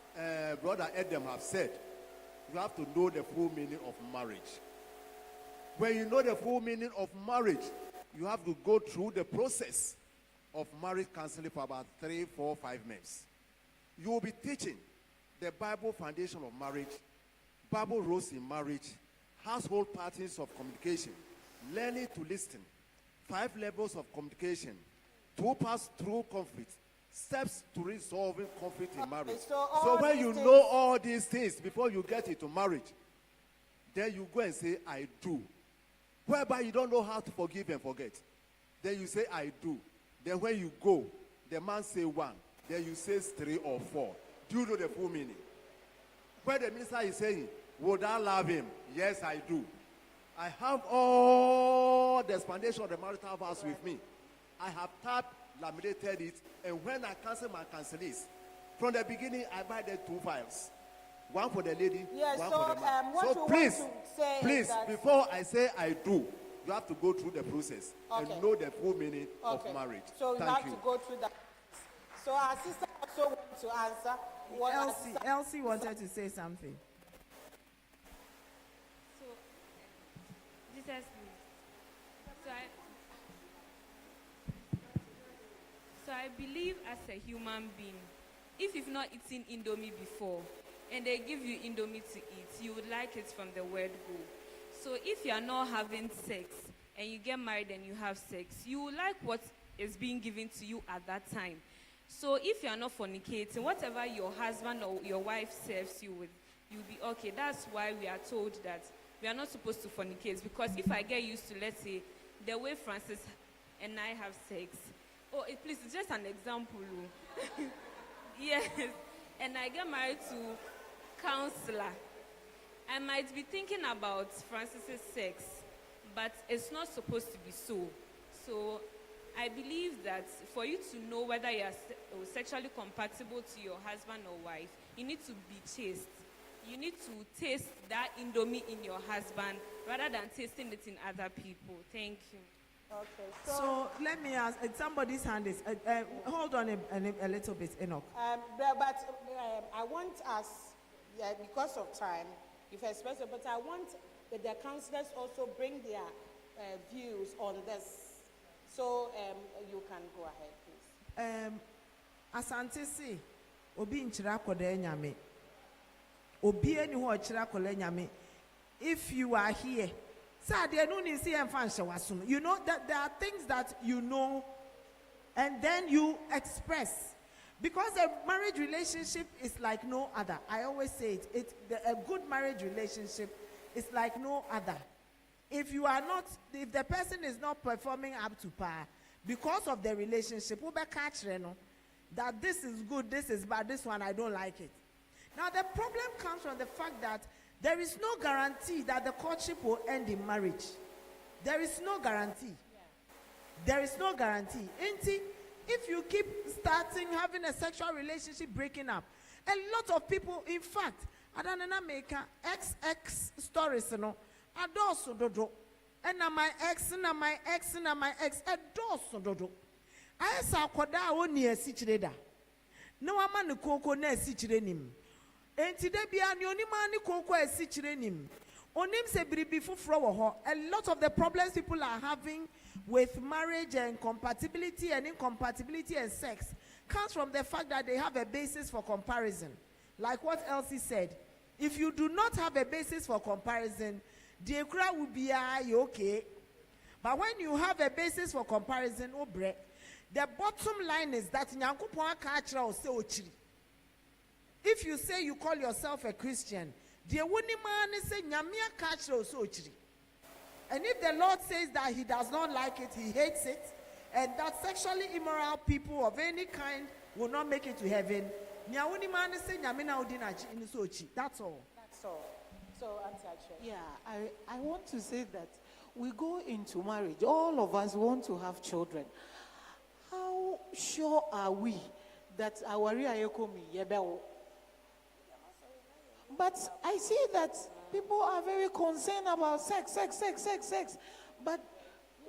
Brother Adam have said, you have to know the full meaning of marriage. When you know the full meaning of marriage, you have to go through the process of marriage counseling for about 3, 4, 5 months. You will be teaching the Bible foundation of marriage, Bible rules in marriage, household patterns of communication, learning to listen, 5 levels of communication, to pass through conflict, steps to resolving conflict in marriage. So when you know all these things before you get into marriage, then you go and say, I do. Whereby you don't know how to forgive and forget. Then you say, I do. Then when you go, the man say 1. Then you say 3 or 4. Do you know the full meaning? When the minister is saying, would I love him? Yes, I do. I have all the explanation of the marital vows with me. I have tapped, laminated it, and when I cancel my cancelees, from the beginning, I buy the 2 files. One for the lady, one for the man. So please, before I say I do, you have to go through the process and know the full meaning of marriage. So you have to go through that. So our sister also wants to answer. Elsie wanted to say something. So, Jesus, so I believe as a human being, if you've not eaten Indomie before, and they give you Indomie to eat, you would like it from the word go. So if you are not having sex, and you get married and you have sex, you will like what is being given to you at that time. So if you are not fornicating, whatever your husband or your wife serves you with, you'll be okay. That's why we are told that we are not supposed to fornicate. Because if I get used to, let's say, the way Francis and I have sex, please, it's just an example. Yes. And I get married to counselor. I might be thinking about Francis's sex, but it's not supposed to be so. So I believe that for you to know whether you are sexually compatible to your husband or wife, you need to be chaste. You need to taste that Indomie in your husband rather than tasting it in other people. Thank you. Okay. So let me ask, somebody's hand is, hold on a little bit, Enoch. But I want us, because of time, if I express it, but I want the counselors also bring their views on this. So you can go ahead, please. Asante si, obi nchira kode nyame. Obi eni ho nchira kode nyame. If you are here, you know that there are things that you know, and then you express. Because a marriage relationship is like no other. I always say a good marriage relationship is like no other. If the person is not performing up to par, because of the relationship, we'll be catching that this is good, this is bad, this one I don't like it. Now the problem comes from the fact that There is no guarantee that the courtship will end in marriage. There is no guarantee. There is no guarantee. If you keep starting having a sexual relationship breaking up, a lot of people, in fact, I don't know, make XX stories, you know, adoso dodo, and my ex, and my ex, and my ex, adoso dodo. I saw Koda only a sichida. No man koko ne sichirenim. And today be an only man koko a sichirenim. Onim se bribifu frowo. A lot of the problems people are having with marriage and compatibility and incompatibility and sex comes from the fact that they have a basis for comparison. Like what Elsie said, if you do not have a basis for comparison, the crowd will be okay. But when you have a basis for comparison, the bottom line is that if you say you call yourself a Christian, and if the Lord says that he does not like it, he hates it, and that sexually immoral people of any kind will not make it to heaven, that's all. That's all. So, Auntie Ache. Yeah, I want to say that we go into marriage, all of us want to have children. How sure are we that our But I see that people are very concerned about sex. But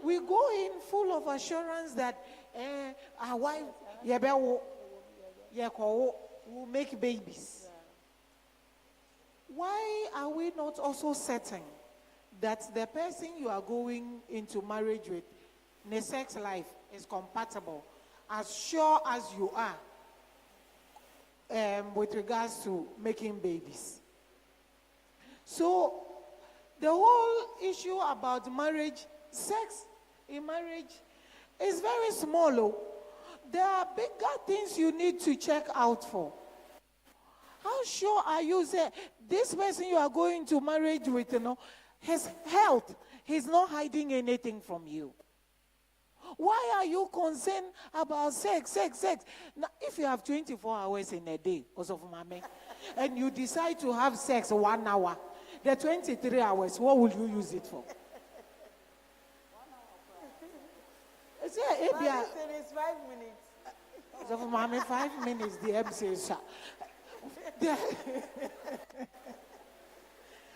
we go in full of assurance that our wife will make babies. Why are we not also certain that the person you are going into marriage with, the sex life is compatible, as sure as you are with regards to making babies? So the whole issue about marriage, sex in marriage, is very small. There are bigger things you need to check out for. How sure are you that this person you are going to marriage with, his health, he's not hiding anything from you? Why are you concerned about sex? Now, if you have 24 hours in a day, and you decide to have sex 1 hour, the 23 hours, what will you use it for? It's 5 minutes. So for mommy, 5 minutes, the MC is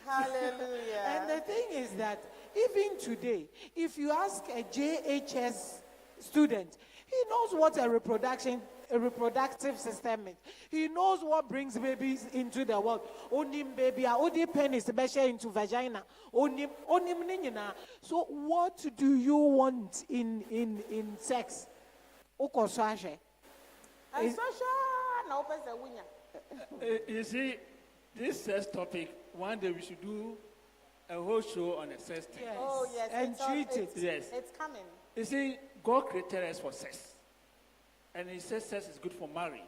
Hallelujah. And the thing is that even today, if you ask a JHS student, he knows what a reproductive system is. He knows what brings babies into the world. Onim baby, only penis measure into vagina. Onim nina. So what do you want in sex? You see, this sex topic, one day we should do a whole show on the sex thing. Yes. Oh, yes. And treat it. Yes. It's coming. You see, God created us for sex. And he says sex is good for marriage.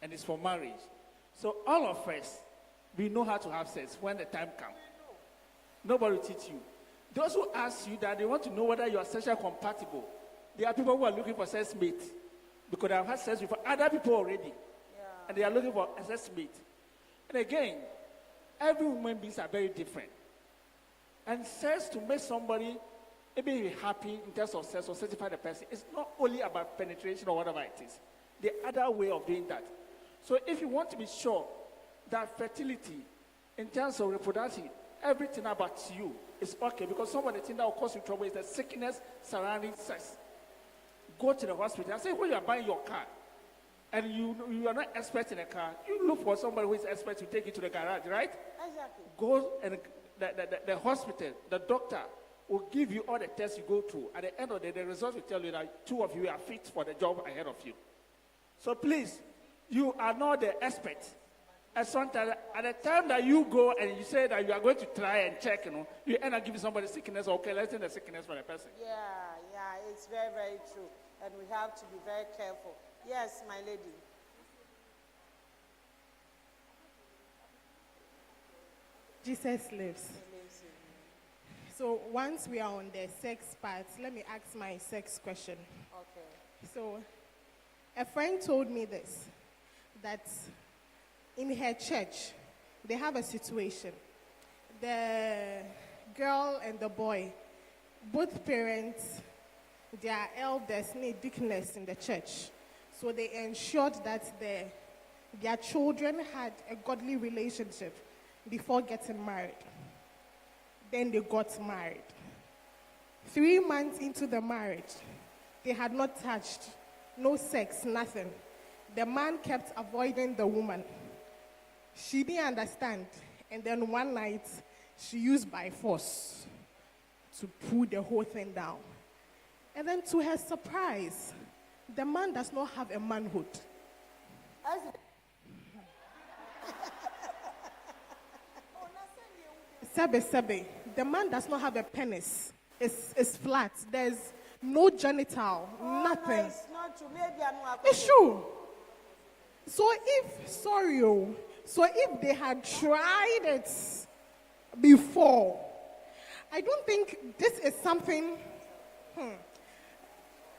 And it's for marriage. So all of us, we know how to have sex when the time comes. Nobody will teach you. Those who ask you that they want to know whether you are sexually compatible, there are people who are looking for sex mate. Because they have had sex with other people already. Yeah. And they are looking for a sex mate. And again, every human beings are very different. And sex to make somebody maybe happy in terms of sex or satisfy the person, it's not only about penetration or whatever it is. The other way of doing that. So if you want to be sure that fertility, in terms of reproduction, everything about you is okay, because some of the things that will cause you trouble is the sickness surrounding sex. Go to the hospital and say, when you are buying your car, and you are not expert in a car, you look for somebody who is expert to take you to the garage, right? Exactly. Go and the hospital, the doctor will give you all the tests you go through. At the end of the day, the results will tell you that 2 of you are fit for the job ahead of you. So please, you are not the expert. At the time that you go and you say that you are going to try and check, you end up giving somebody sickness. Okay, let's take the sickness for the person. Yeah, it's very, very true. And we have to be very careful. Yes, my lady. Jesus lives. So once we are on the sex part, let me ask my sex question. Okay. So a friend told me that in her church, they have a situation the girl and the boy, both parents, their elders need deaconess in the church. So they ensured that their children had a godly relationship before getting married. Then they got married. 3 months into the marriage, they had not touched, no sex, nothing. The man kept avoiding the woman. She didn't understand. And then one night, she used by force to pull the whole thing down. And then to her surprise, the man does not have a manhood. Sebe, the man does not have a penis. It's flat. There's no genital, nothing. No, it's not true. Maybe I'm not. It's true. So if they had tried it before, I don't think this is something.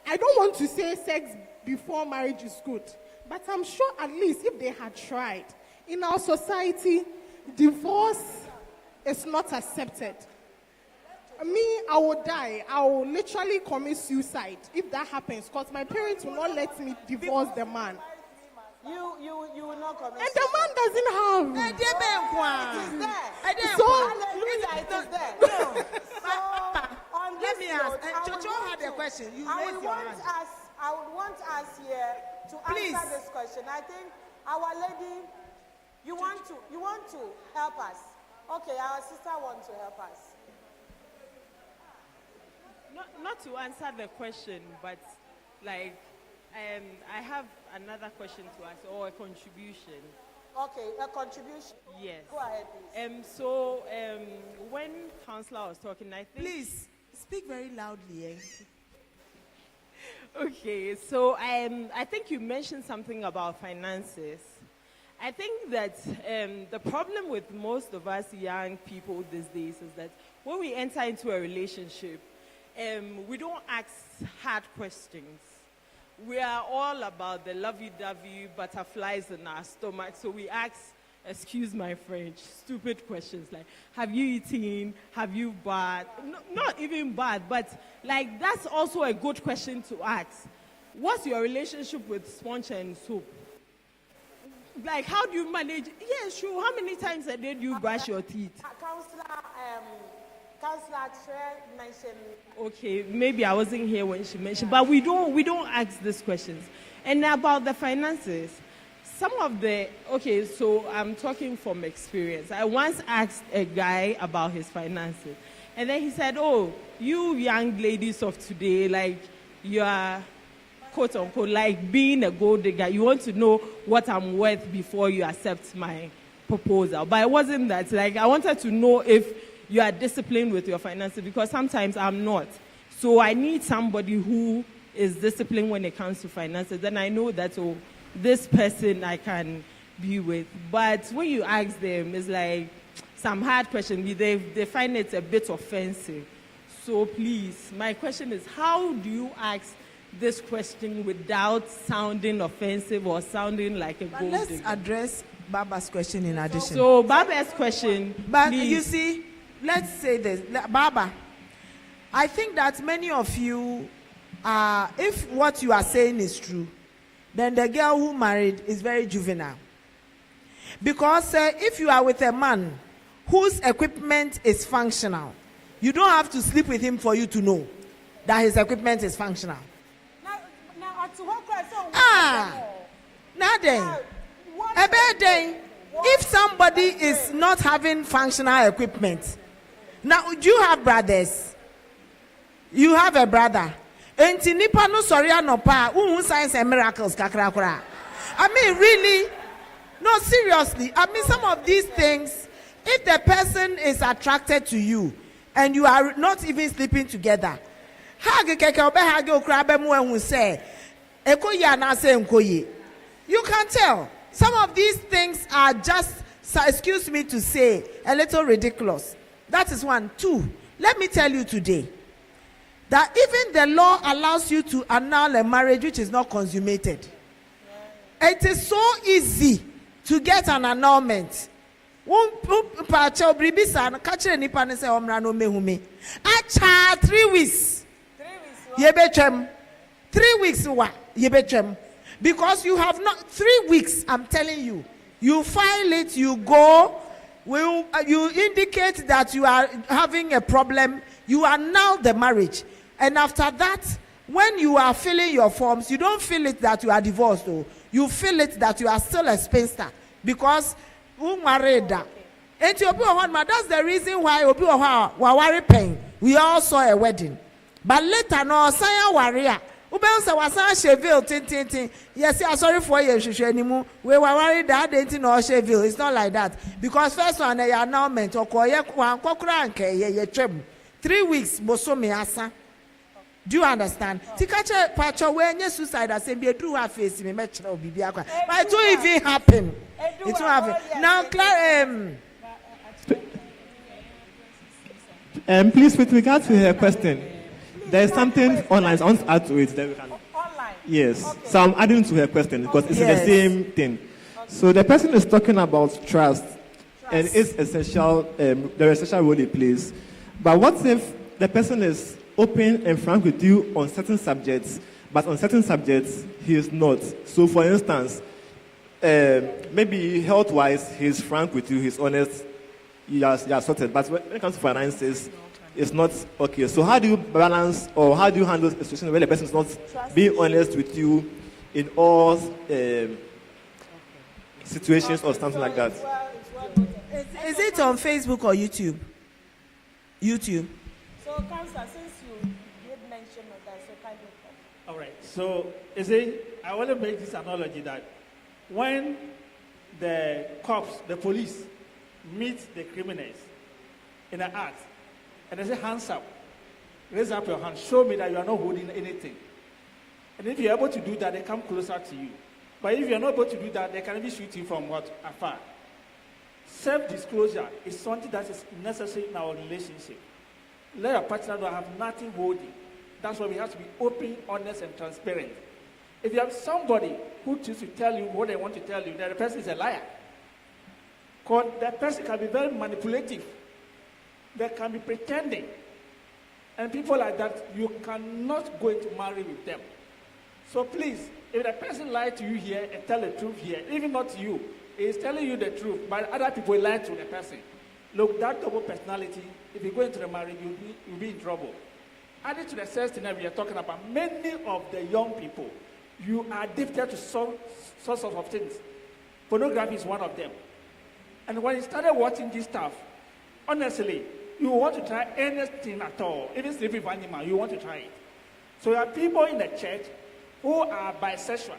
I don't want to say sex before marriage is good, but I'm sure at least if they had tried, in our society, divorce is not accepted. Me, I will die. I will literally commit suicide if that happens, because my parents will not let me divorce the man. You will not commit. And the man doesn't have. It is there. So, Hallelujah, it is there. No. On Let this me note, ask. Jojo had a question. You raised your hand. I would want us here to Please. answer this question. I think our lady, you want to help us. Okay, our sister wants to help us. Not to answer the question, but like, I have another question to ask, or a contribution. Okay, a contribution. Yes. Go ahead, please. When Counselor was talking, I think. Please speak very loudly. Eh? Okay, so I think you mentioned something about finances. I think that the problem with most of us young people these days is that when we enter into a relationship, we don't ask hard questions. We are all about the lovey-dovey butterflies in our stomach, so we ask, excuse my French, stupid questions like, have you eaten? Have you bathed? No, not even bathed, but like that's also a good question to ask. What's your relationship with sponge and soap? Like, how do you manage? Yeah, sure. How many times a day do you brush your teeth? Counselor Tre mentioned. Okay, maybe I wasn't here when she mentioned, but we don't ask these questions. And about the finances, so I'm talking from experience. I once asked a guy about his finances, and then he said, "Oh, you young ladies of today, like you are quote unquote like being a gold digger. You want to know what I'm worth before you accept my proposal." But it wasn't that. Like I wanted to know if you are disciplined with your finances, because sometimes I'm not. So I need somebody who is disciplined when it comes to finances. Then I know that, oh, this person I can be with. But when you ask them, it's like some hard questions. They find it a bit offensive. So please, my question is, how do you ask this question without sounding offensive or sounding like a gold Let's digger? address Baba's question in addition. So Baba's question, But please. you see, let's say this. Baba, I think that many of you, if what you are saying is true, then the girl who married is very juvenile. Because if you are with a man whose equipment is functional, you don't have to sleep with him for you to know that his equipment is functional. Nothing. A bad day. If somebody is not having functional equipment, now do you have brothers? You have a brother. Enti nipa no sorry anopa, who signs and miracles kakra. I mean, really? No, seriously. I mean, some of these things, if the person is attracted to you and you are not even sleeping together, you can tell. Some of these things are just, excuse me to say, a little ridiculous. That is one. Two, let me tell you today that even the law allows you to annul a marriage which is not consummated. It is so easy to get an annulment. Pacho Bribisa, catch any pan say Omrano Mehume. Acha 3 weeks. 3 weeks, Yebechem. Because you have not 3 weeks, I'm telling you. You file it, you go, you indicate that you are having a problem, you annul the marriage. And after that, when you are filling your forms, you don't feel it that you are divorced, though. You feel it that you are still a spinster. Because that's the reason why we all saw a wedding. But later, no, say warrior. Yes, I'm sorry for you. Anymore. We were worried that they didn't know Sheville. It's not like that. Because first one, they announcement or 3 weeks, Bosomi Asa. Do you understand? Tikacha Pacho, when you suicide, I say, be a true face in a match of Bibiaka. But it will even happen. It will happen. Now, Claire, please, with regard to her question, there is something online. I want to add to it. Then we can. Online? Yes. Okay. So I'm adding to her question because it's the same thing. Okay. So the person is talking about trust. And it's essential, the essential role it plays. But what if the person is open and frank with you on certain subjects, but on certain subjects he is not? So for instance, maybe health-wise, he's frank with you, he's honest, you are sorted. But when it comes to finances, it's not okay. So how do you balance, or how do you handle a situation where the person is not being honest with you in all situations or something like that? Is it on Facebook or YouTube? YouTube. So, Counselor, since you did mention of that, so kind of. All right. So, I want to make this analogy that when the cops, the police, meet the criminals in an act, and they say, hands up, raise up your hand, show me that you are not holding anything. And if you're able to do that, they come closer to you. But if you're not able to do that, they can even shoot you from afar. Self-disclosure is something that is necessary in our relationship. Let your partner not have nothing holding. That's why we have to be open, honest, and transparent. If you have somebody who chooses to tell you what they want to tell you, then the person is a liar. Because that person can be very manipulative. They can be pretending. And people like that, you cannot go into marriage with them. So please, if the person lied to you here and tell the truth here, even not you, is telling you the truth, but other people lie to the person. Look, that double personality, if you go into the marriage, you'll be in trouble. Added to the first thing that we are talking about, many of the young people, you are addicted to some sorts of things. Pornography is one of them. And when you started watching this stuff, honestly, you want to try anything at all, even sleeping with animal, you want to try it. So there are people in the church who are bisexual,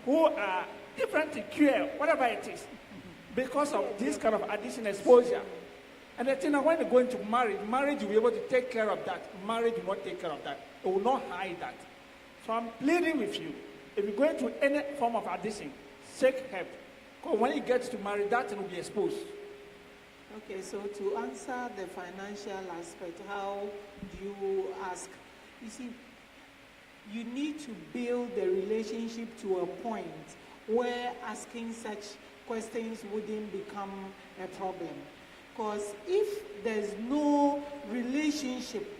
who are different, queer, whatever it is, because of this kind of addiction exposure. And the thing, when you go into marriage will be able to take care of that. Marriage will not take care of that. It will not hide that. So I'm pleading with you, if you go into any form of addiction, seek help. Because when you get to marry, that thing will be exposed. Okay, so to answer the financial aspect, how do you ask? You see, you need to build the relationship to a point where asking such questions wouldn't become a problem. Because if there's no relationship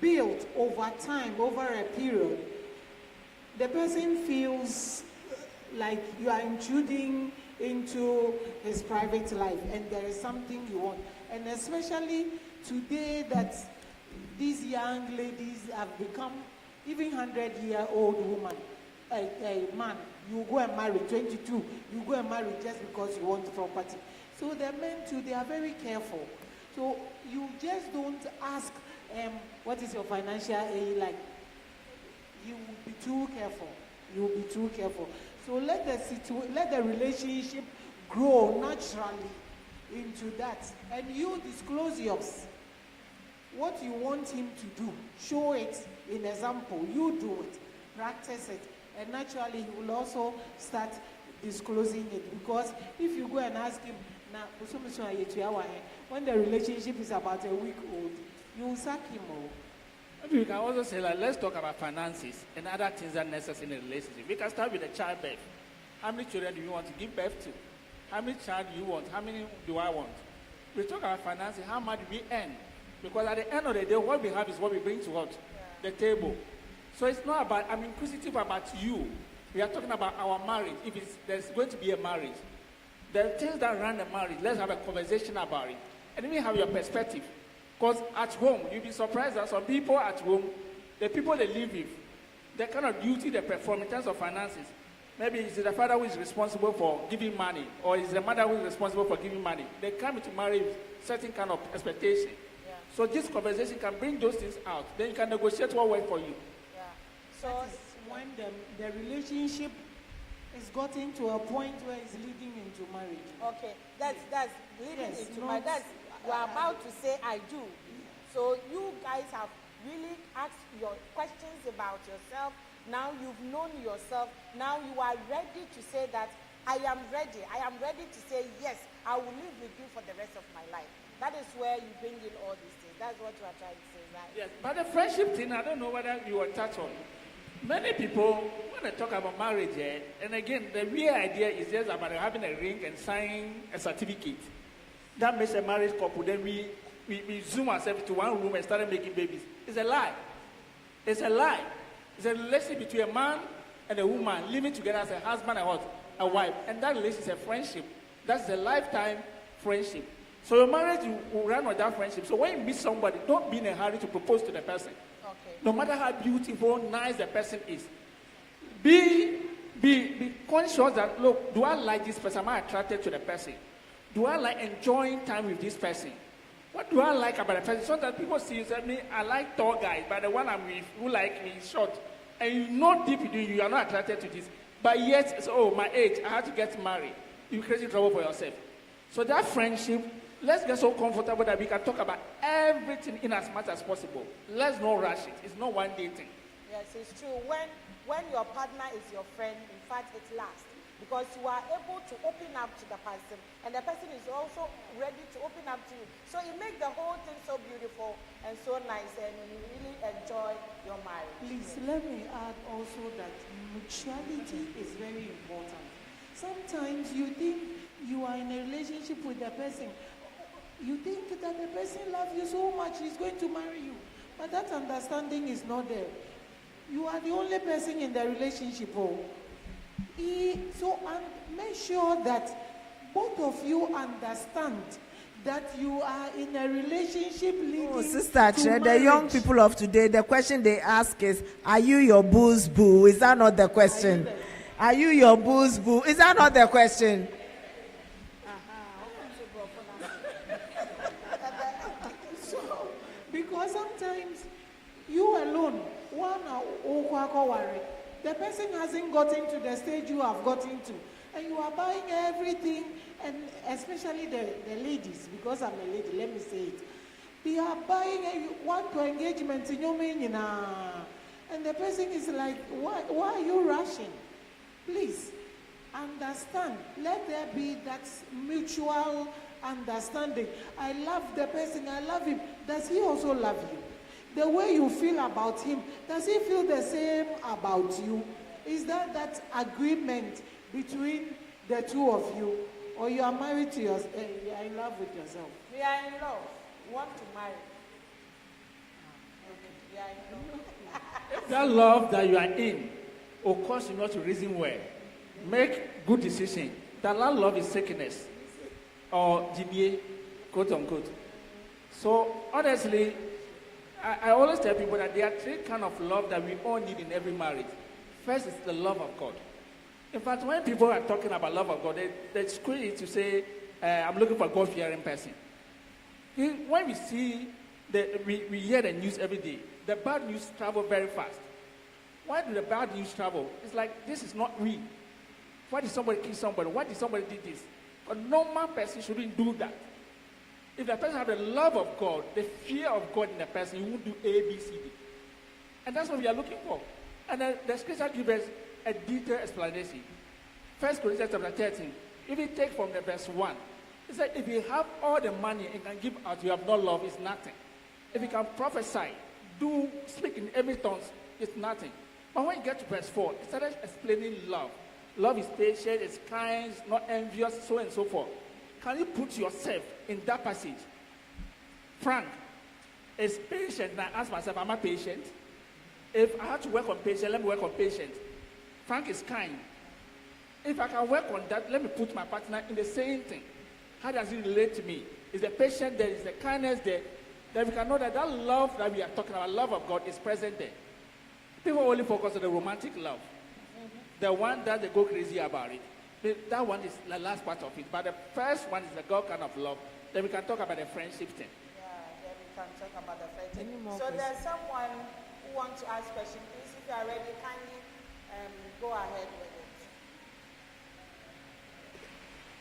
built over time, over a period, the person feels like you are intruding into his private life and there is something you want. And especially today that these young ladies have become even 100-year-old woman, a man, you go and marry 22, you go and marry just because you want property. So the men too, they are very careful. So you just don't ask, what is your financial aid like? You will be too careful. You will be too careful. So let the relationship grow naturally into that. And you disclose yours. What you want him to do, show it in example. You do it, practice it. And naturally, he will also start disclosing it. Because if you go and ask him, when the relationship is about a week old, you will sack him all. Maybe we can also say, like, let's talk about finances and other things that are necessary in a relationship. We can start with the childbirth. How many children do you want to give birth to? how many child do you want? How many do I want? We talk about finances, how much we earn. Because at the end of the day, what we have is what we bring to what? The table. So it's not about, I'm inquisitive about you. We are talking about our marriage. If there's going to be a marriage, the things that run the marriage, let's have a conversation about it. And then have your perspective. Because at home, you'll be surprised that some people at home, the people they live with, the kind of duty they perform in terms of finances. Maybe it's the father who is responsible for giving money, or it's the mother who is responsible for giving money. They come into marriage with certain kind of expectation. Yeah. So this conversation can bring those things out. Then you can negotiate what works for you. Yeah. So that is when the relationship is gotten to a point where it's leading into marriage. Okay, that's leading into marriage. That's you are about to say I do. So you guys have really asked your questions about yourself. Now you've known yourself. Now you are ready to say that I am ready. I am ready to say yes, I will live with you for the rest of my life. That is where you bring in all these things. That's what you are trying to say, right? Yes, but the friendship thing, I don't know whether you will touch on. Many people, when they talk about marriage, and again, the real idea is just about having a ring and signing a certificate. That makes a married couple. Then we zoom ourselves to one room and start making babies. It's a lie. It's a lie. It's a relationship between a man and a woman living together as a husband and a wife. And that relationship is a friendship. That's a lifetime friendship. So your marriage will run on that friendship. So when you meet somebody, don't be in a hurry to propose to the person. Okay. No matter how beautiful, nice the person is. Be conscious that, look, do I like this person? Am I attracted to the person? Do I like enjoying time with this person? What do I like about a person? Sometimes people see you say, I like tall guys, but the one I'm with who like me is short. And you know deep within you are not attracted to this. But yet, so, my age, I have to get married. You create trouble for yourself. So that friendship, let's get so comfortable that we can talk about everything in as much as possible. Let's not rush it. It's not one day thing. Yes, it's true. When your partner is your friend, in fact, it lasts. Because you are able to open up to the person, and the person is also ready to open up to you. So it makes the whole thing so beautiful and so nice, and you really enjoy your marriage. Please, let me add also that mutuality is very important. Sometimes you think you are in a relationship with the person. You think that the person loves you so much, he's going to marry you. But that understanding is not there. You are the only person in the relationship. So make sure that both of you understand that you are in a relationship leading Sister to Che, the marriage. young people of today, the question they ask is, are you your boo's boo? Is that not the question? Are you your boo's boo? Is that not the question? So, because sometimes you alone, the person hasn't gotten to the stage you have gotten to, and you are buying everything, and especially the ladies, because I'm a lady, let me say it. They are buying one to engagement in your meaning, and the person is like, why are you rushing? Please understand. Let there be that mutual understanding. I love the person, I love him. Does he also love you? The way you feel about him, does he feel the same about you? Is that agreement between the two of you? Or you are married to yourself, you are in love with yourself? We are in love. We want to marry. Okay. We are in love. If that love that you are in will cause you not to reason well, make good decision. That love is sickness or GBA, quote unquote. So honestly, I always tell people that there are three kinds of love that we all need in every marriage. First is the love of God. In fact, when people are talking about love of God, they squeeze it to say, I'm looking for a God-fearing person. When we see, we hear the news every day, the bad news travel very fast. Why do the bad news travel? It's like, this is not real. Why did somebody kill somebody? Why did somebody do this? A normal person shouldn't do that. If the person has the love of God, the fear of God in the person, he won't do A, B, C, D. And that's what we are looking for. And the scripture gives us a detailed explanation. 1 Corinthians chapter 13, if you take from the verse 1, it said, if you have all the money and can give out, you have no love, it's nothing. If you can prophesy, speak in every tongue, it's nothing. But when you get to verse 4, it started explaining love. Love is patient, it's kind, it's not envious, so and so forth. Can you put yourself in that passage? Frank is patient. And I ask myself, am I patient? If I have to work on patience, let me work on patience. Frank is kind. If I can work on that, let me put my partner in the same thing. How does it relate to me? Is the patience there? Is the kindness there? That we can know that that love that we are talking about, love of God, is present there. People only focus on the romantic love. The one that they go crazy about it. That one is the last part of it. But the first one is the God kind of love. Then we can talk about the friendship thing. Yeah, then we can talk about the friendship. So there's someone who wants to ask questions. Please, if you are ready, kindly go ahead with it.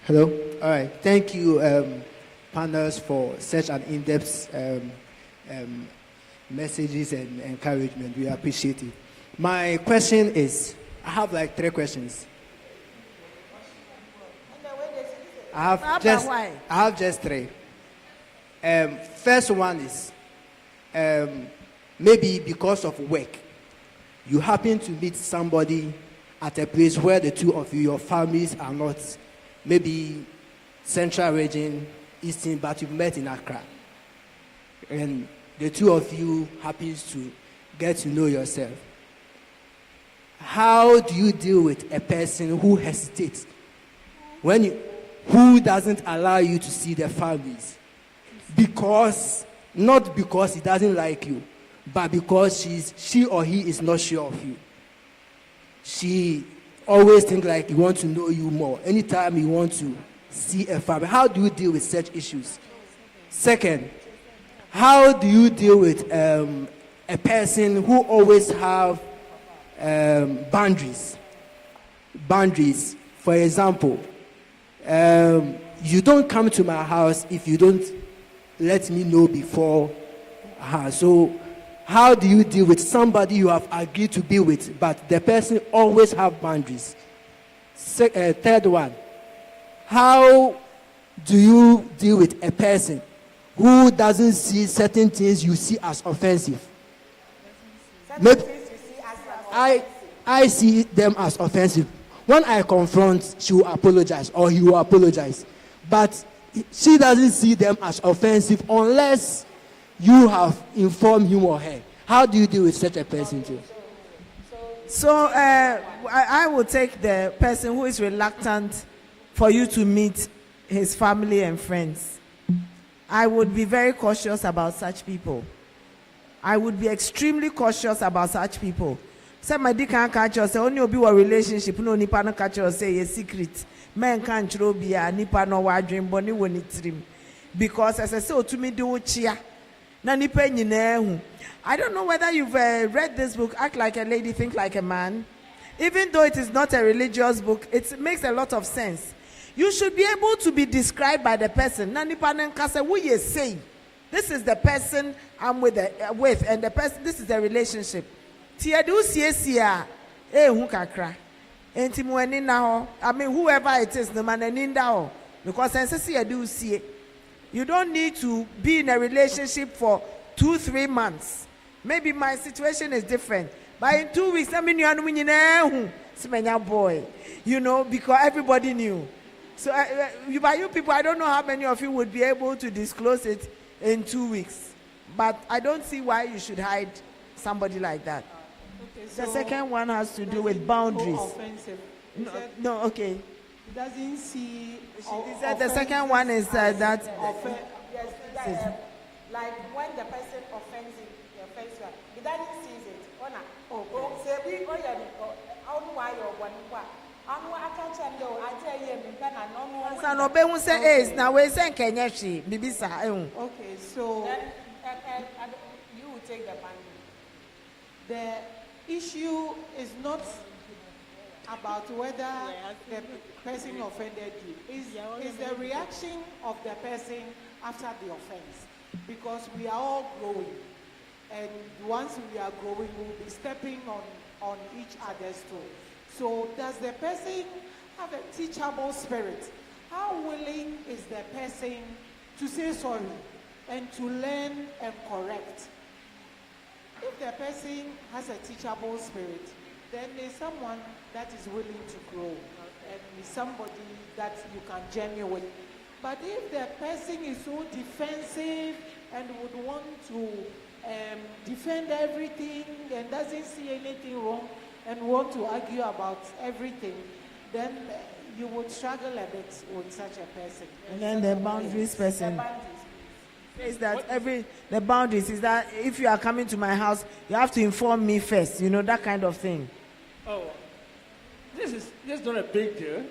Hello. All right. Thank you, panels, for such an in-depth messages and encouragement. We appreciate it. My question is, I have like 3 questions. I have just 3. First one is, maybe because of work, you happen to meet somebody at a place where the two of you, your families are not, maybe central region, eastern, but you've met in Accra. And the two of you happens to get to know yourself. How do you deal with a person who hesitates? Who doesn't allow you to see their families? Not because he doesn't like you, but because she or he is not sure of you. She always thinks like he wants to know you more. Anytime you want to see a family, how do you deal with such issues? Second, how do you deal with a person who always have boundaries? Boundaries. For example, you don't come to my house if you don't let me know before. So how do you deal with somebody you have agreed to be with, but the person always have boundaries? Third one, how do you deal with a person who doesn't see certain things you see as offensive? Maybe I see them as offensive. When I confront, she will apologize or he will apologize. But she doesn't see them as offensive unless you have informed him or her. How do you deal with such a person too? So I will take the person who is reluctant for you to meet his family and friends. I would be very cautious about such people. I would be extremely cautious about such people. Somebody can't catch us. Only obi wa relationship. No nipa no catch us. Say a secret. Men can't be nipa no wa dream boni woni trim. Because as I say, to me do chia. Na nipa nyine. I don't know whether you've read this book, Act Like a Lady, Think Like a Man. Even though it is not a religious book, it makes a lot of sense. You should be able to be described by the person. Na nipa nankasa wo ye say. This is the person I'm with, and the person. This is the relationship. Tiadu siesia, hu kakra. Enti mu ani na ho. I mean, whoever it is, the man aninda ho. Because sense do see. You don't need to be in a relationship for 2-3 months. Maybe my situation is different. But in 2 weeks, I mean, you are boy, because everybody knew. So, you people, I don't know how many of you would be able to disclose it in 2 weeks. But I don't see why you should hide somebody like that. Okay, so the second one has to do with boundaries. No, okay. He doesn't see. He said the second one is that. Yes, like when the person offends you, he doesn't see it. Say we I don't know why you're one. I can't tell I tell you, no be who say is now we say Kenya she bibisa. Okay, so you will take the boundary. The issue is not about whether the person offended you. Is the reaction of the person after the offense. Because we are all growing. And once we are growing, we'll be stepping on each other's toe. So does the person have a teachable spirit? How willing is the person to say sorry and to learn and correct? If the person has a teachable spirit, then there's someone that is willing to grow and is somebody that you can journey with. But if the person is so defensive and would want to defend everything and doesn't see anything wrong and want to argue about everything, then you would struggle a bit with such a person. And then the boundaries person. The boundaries. Is that the boundaries is that if you are coming to my house, you have to inform me first, that kind of thing. Oh, this is not a big deal.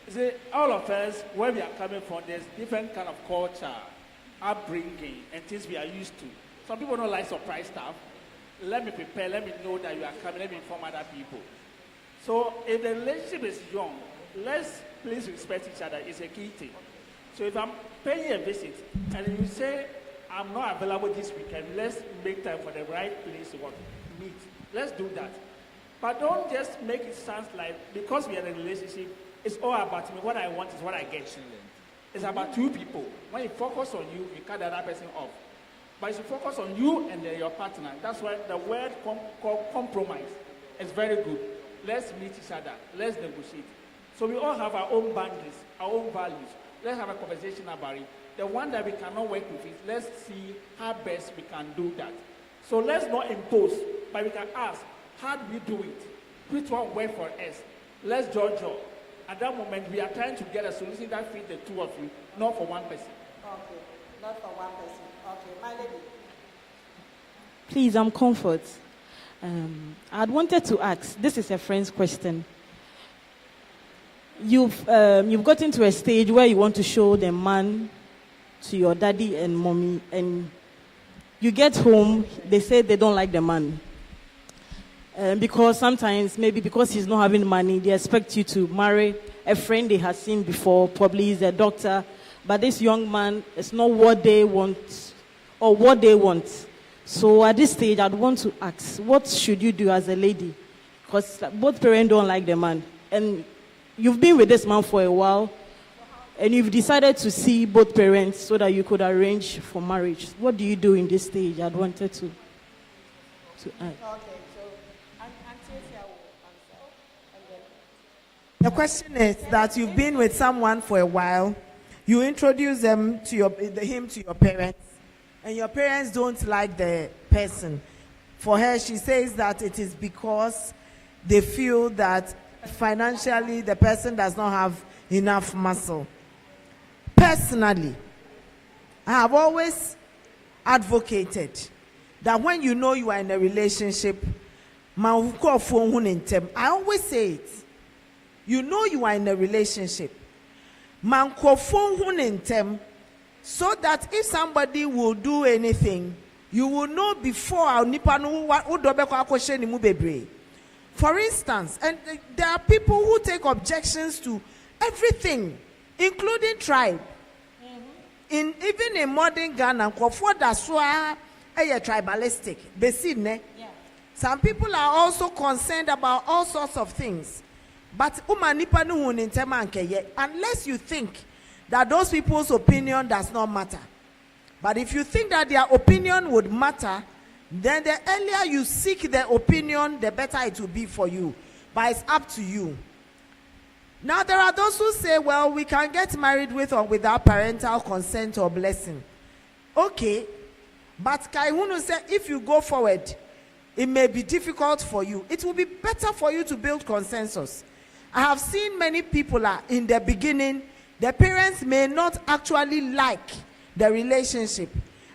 You see, all of us, where we are coming from, there's different kind of culture, upbringing, and things we are used to. Some people don't like surprise stuff. Let me prepare, let me know that you are coming, let me inform other people. So if the relationship is young, let's please respect each other. It's a key thing. So if I'm paying a visit and you say, I'm not available this weekend, let's make time for the right place to meet. Let's do that. But don't just make it sound like, because we are in a relationship, it's all about me. What I want is what I get. It's about two people. When you focus on you, you cut the other person off. But if you focus on you and then your partner, that's why the word called compromise is very good. Let's meet each other. Let's negotiate. So we all have our own boundaries, our own values. Let's have a conversation about it. The one that we cannot work with it, let's see how best we can do that. So let's not impose, but we can ask, how do we do it? Which one works for us? Let's judge. At that moment, we are trying to get a solution that fits the two of you, not for one person. Okay, not for one person. Okay, my lady. Please, I'm Comfort. I'd wanted to ask, this is a friend's question. You've gotten to a stage where you want to show the man to your daddy and mommy, and you get home, they say they don't like the man. Because sometimes, maybe because he's not having money, they expect you to marry a friend they have seen before, probably he's a doctor, but this young man, it's not what they want or what they want. So at this stage, I'd want to ask, what should you do as a lady? Because both parents don't like the man. And you've been with this man for a while, and you've decided to see both parents so that you could arrange for marriage. What do you do in this stage? I'd wanted to ask. Okay, so Auntie will answer. And then... The question is that you've been with someone for a while, you introduce him to your parents, and your parents don't like the person. For her, she says that it is because they feel that financially the person does not have enough muscle. Personally, I have always advocated that when you know you are in a relationship, I always say it. You know you are in a relationship. So that if somebody will do anything, you will know before. For instance, and there are people who take objections to everything, including tribe. Even in modern Ghana, that's why tribalistic. Some people are also concerned about all sorts of things. But unless you think that those people's opinion does not matter. But if you think that their opinion would matter, then the earlier you seek their opinion, the better it will be for you. But it's up to you. Now, there are those who say, well, we can get married with or without parental consent or blessing. Okay. But Kaihunu said, if you go forward, it may be difficult for you. It will be better for you to build consensus. I have seen many people in the beginning, the parents may not actually like the relationship.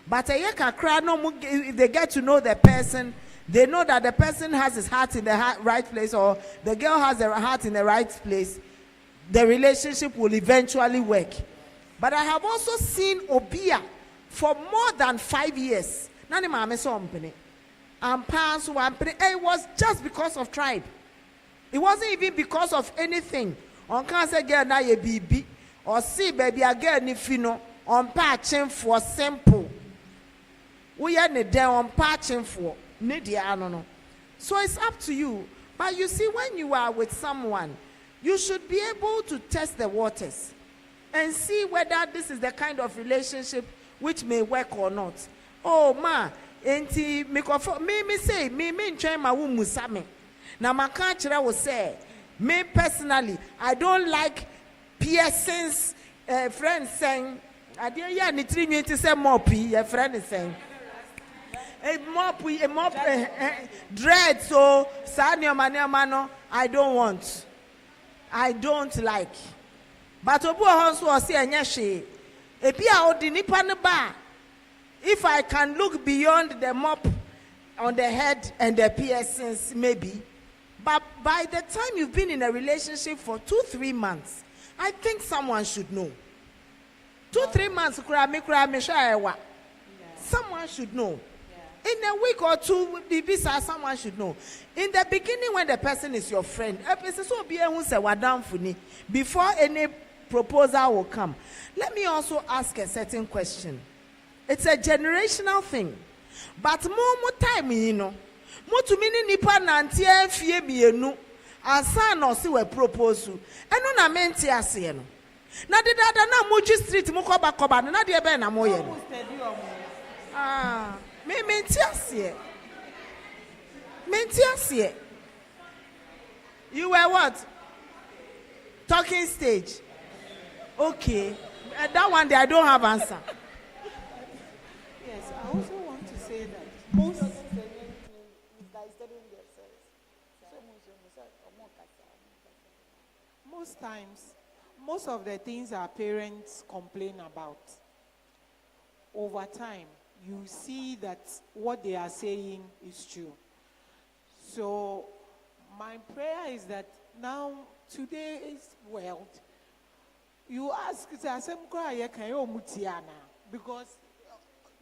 But if they get to know the person, they know that the person has his heart in the right place, or the girl has her heart in the right place, the relationship will eventually work. But I have also seen Obia for more than 5 years. It was just because of tribe. It wasn't even because of anything. On can't say girl na ye bibi or see baby a girl ni fino on patching for simple. We are there on patching for no. So it's up to you. But you see, when you are with someone, you should be able to test the waters and see whether this is the kind of relationship which may work or not. Oh ma, enti me say me train my musame. Now, my country will say, me personally, I don't like piercings. Friends saying, I didn't hear any 3 minutes to say moppy. A friend is saying, a mop, dread. So, Sanyo Mano, I don't want. I don't like. But Obu Honsu was saying, Yashi, a pia odinipan bar. If I can look beyond the mop on the head and the piercings, maybe. But by the time you've been in a relationship for 2-3 months, I think someone should know. 2-3 months, someone should know. In a week or two, someone should know. In the beginning, when the person is your friend, before any proposal will come, let me also ask a certain question. It's a generational thing. But more time, you know. More to many nipa nanti enfie bienu. Asa no si we propose. Eno na menti ase no. Na de dada na Moji Street mu koba na de be na moye no. Me menti ase. Menti ase. You were what? Talking stage. Okay. That one day I don't have answer. Yes, I also want to say that most times, most of the things our parents complain about, over time, you see that what they are saying is true. So, my prayer is that now, today's world, you ask, because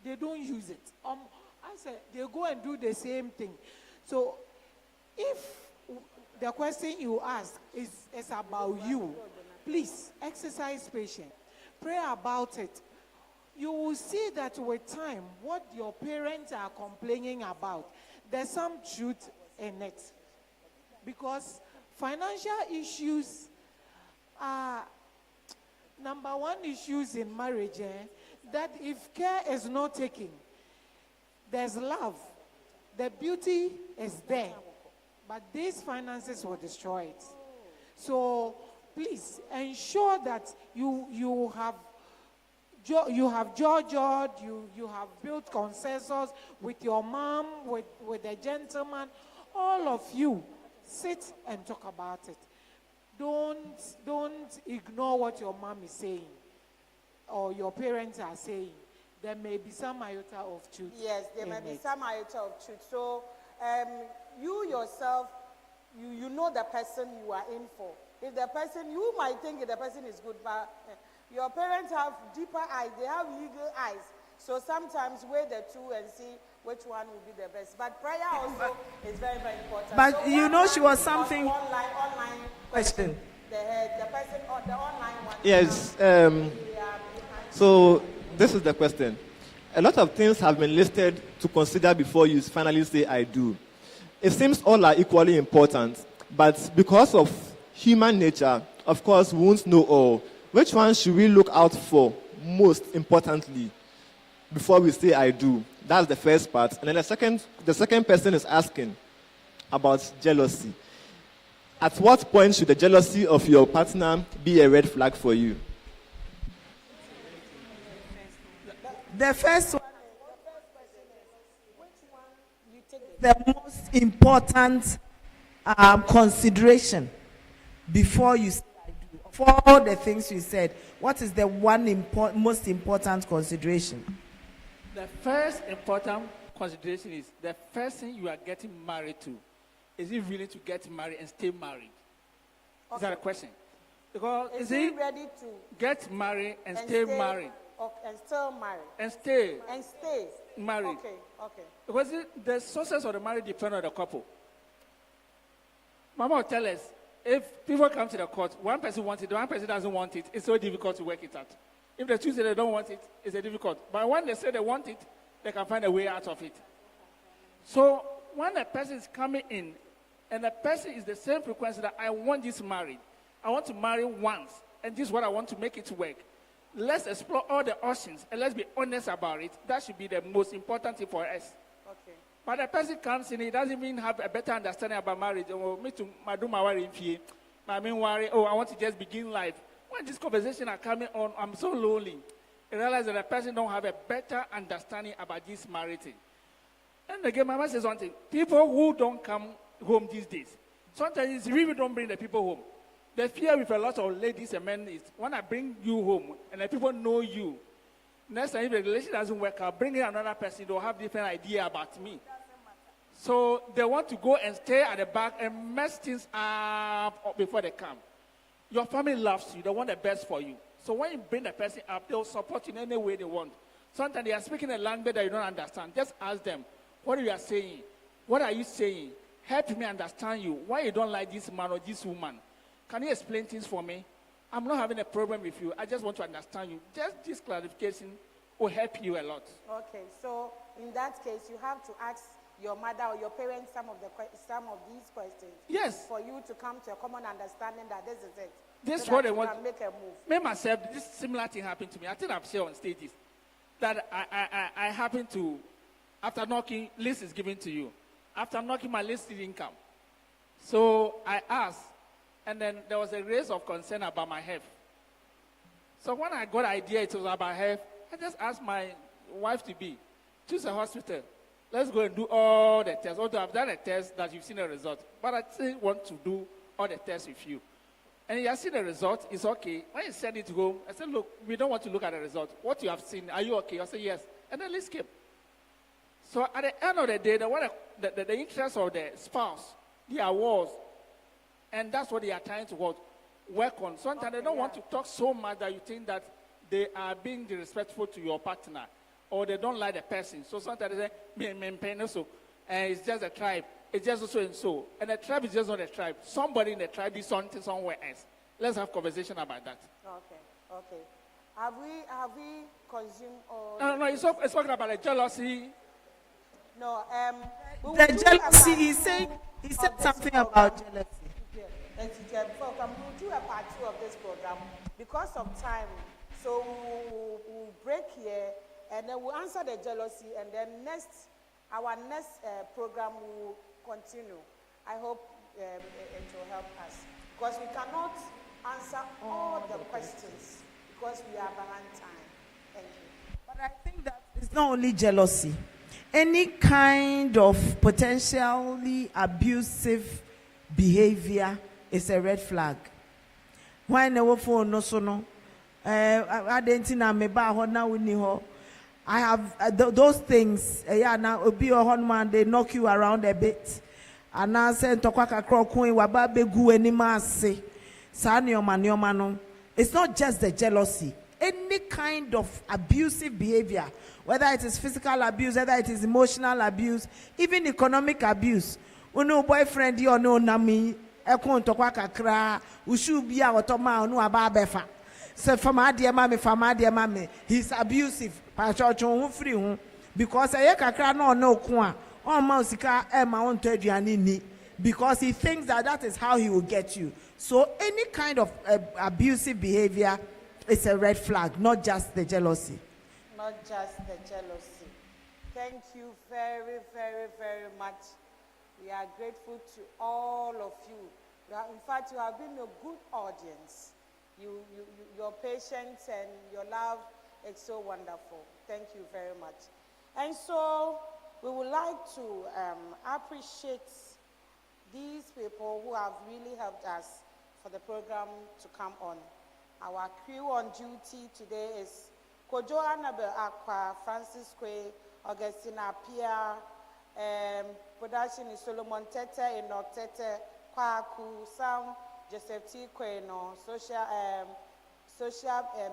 they don't use it. I said, they go and do the same thing. So, if the question you ask is about you, please exercise patience. Pray about it. You will see that with time, what your parents are complaining about, there's some truth in it. Because financial issues are number one issues in marriage, that if care is not taken, there's love. The beauty is there. But these finances will destroy it. So please ensure that you have you have built consensus with your mom, with the gentleman. All of you sit and talk about it. Don't ignore what your mom is saying or your parents are saying. There may be some iota of truth. Yes, there may be some iota of truth. So you yourself, you know the person you are in for. If the person, you might think the person is good, but your parents have deeper eyes. They have legal eyes. So sometimes weigh the two and see which one will be the best. But prayer also is very, very important. But so you know, she was something. Online question. The person on the online one. Yes. So this is the question. A lot of things have been listed to consider before you finally say I do. It seems all are equally important, but because of human nature, of course, we won't know all. Which one should we look out for most importantly before we say I do? That's the first part. And then the second person is asking about jealousy. At what point should the jealousy of your partner be a red flag for you? The first one, the most important consideration before you say I do. For all the things you said, what is the one most important consideration? The first important consideration is the person you are getting married to. Is he willing to get married and stay married? Okay. Is that a question? Because is he ready to get married and stay married? Okay, and still married. And stay Okay. married. Because the success of the marriage depends on the couple. Mama will tell us, if people come to the court, one person wants it, the one person doesn't want it, it's so difficult to work it out. If the two say they don't want it, it's a difficult. But when they say they want it, they can find a way out of it. So when a person is coming in, and the person is the same frequency that I want this married, I want to marry once, and this is what I want to make it work. Let's explore all the options and let's be honest about it. That should be the most important thing for us. Okay. But the person comes in, he doesn't even have a better understanding about marriage. Oh, me too, I do my worry. I mean, worry. Oh, I want to just begin life. When this conversation are coming on, I'm so lonely. I realize that the person don't have a better understanding about this marriage thing. And again, my mama says one thing: people who don't come home these days, sometimes we don't bring the people home. The fear with a lot of ladies and men is when I bring you home and the people know you. Next time, if the relationship doesn't work out, bring in another person, they'll have different idea about me. So they want to go and stay at the back and mess things up before they come. Your family loves you. They want the best for you. So when you bring the person up, they'll support you in any way they want. Sometimes they are speaking a language that you don't understand. Just ask them, what you are saying? What are you saying? Help me understand you. Why you don't like this man or this woman? Can you explain things for me? I'm not having a problem with you. I just want to understand you. Just this clarification will help you a lot. Okay, so in that case, you have to ask your mother or your parents some of these questions. Yes. For you to come to a common understanding that this is it. This is so what that they you want. can make a move. Me myself, this similar thing happened to me. I think I've shared on stages that I happened to, after knocking, list is given to you. After knocking, my list didn't come. So I asked, and then there was a raise of concern about my health. So when I got the idea it was about health, I just asked my wife to be, choose a hospital. Let's go and do all the tests. Although I've done a test that you've seen the result, but I still want to do all the tests with you. And you have seen the result, it's okay. When you send it home, I said, look, we don't want to look at the result. What you have seen, are you okay? I said, yes. And then list came. So at the end of the day, the interest of the spouse, their wars, and that's what they are trying to work on. Sometimes they don't want to talk so much that you think that they are being disrespectful to your partner, or they don't like the person. So sometimes they say, it's just a tribe. It's just so and so. And the tribe is just not a tribe. Somebody in the tribe did something somewhere else. Let's have conversation about that. Okay. Have we consumed all? No, it's talking about the jealousy. No, the jealousy, he said something about jealousy. And before we'll do a part 2 of this program because of time. So we'll break here and then we'll answer the jealousy, and then our next program will continue. I hope it will help us because we cannot answer all the questions because we are behind time. Thank you. But I think that it's not only jealousy. Any kind of potentially abusive behavior is a red flag. Why never phone no so no? I didn't know me ba now we ho. I have those things. Yeah, now obi or man they knock you around a bit. And now say tokwa kakro kun waba begu anima ase. Sa nioma no. It's not just the jealousy. Any kind of abusive behavior, whether it is physical abuse, whether it is emotional abuse, even economic abuse. Uno boyfriend you no nami ekon tokwa kakra ushu bia otoma onu aba befa. So fama dear mommy, he's abusive. Because I kakra no kwa on mausika ema on ni because he thinks that is how he will get you. So any kind of abusive behavior is a red flag, not just the jealousy. Not just the jealousy. Thank you very, very, very much. We are grateful to all of you. In fact, you have been a good audience. Your patience and your love is so wonderful. Thank you very much. And so we would like to appreciate these people who have really helped us for the program to come on. Our crew on duty today is Kojo Annabel Akwa, Francis Kwe, Augustina Pia, production is Solomon Tete, Enoch Tete, Kwaku, Sam, Joseph T. Kweno, social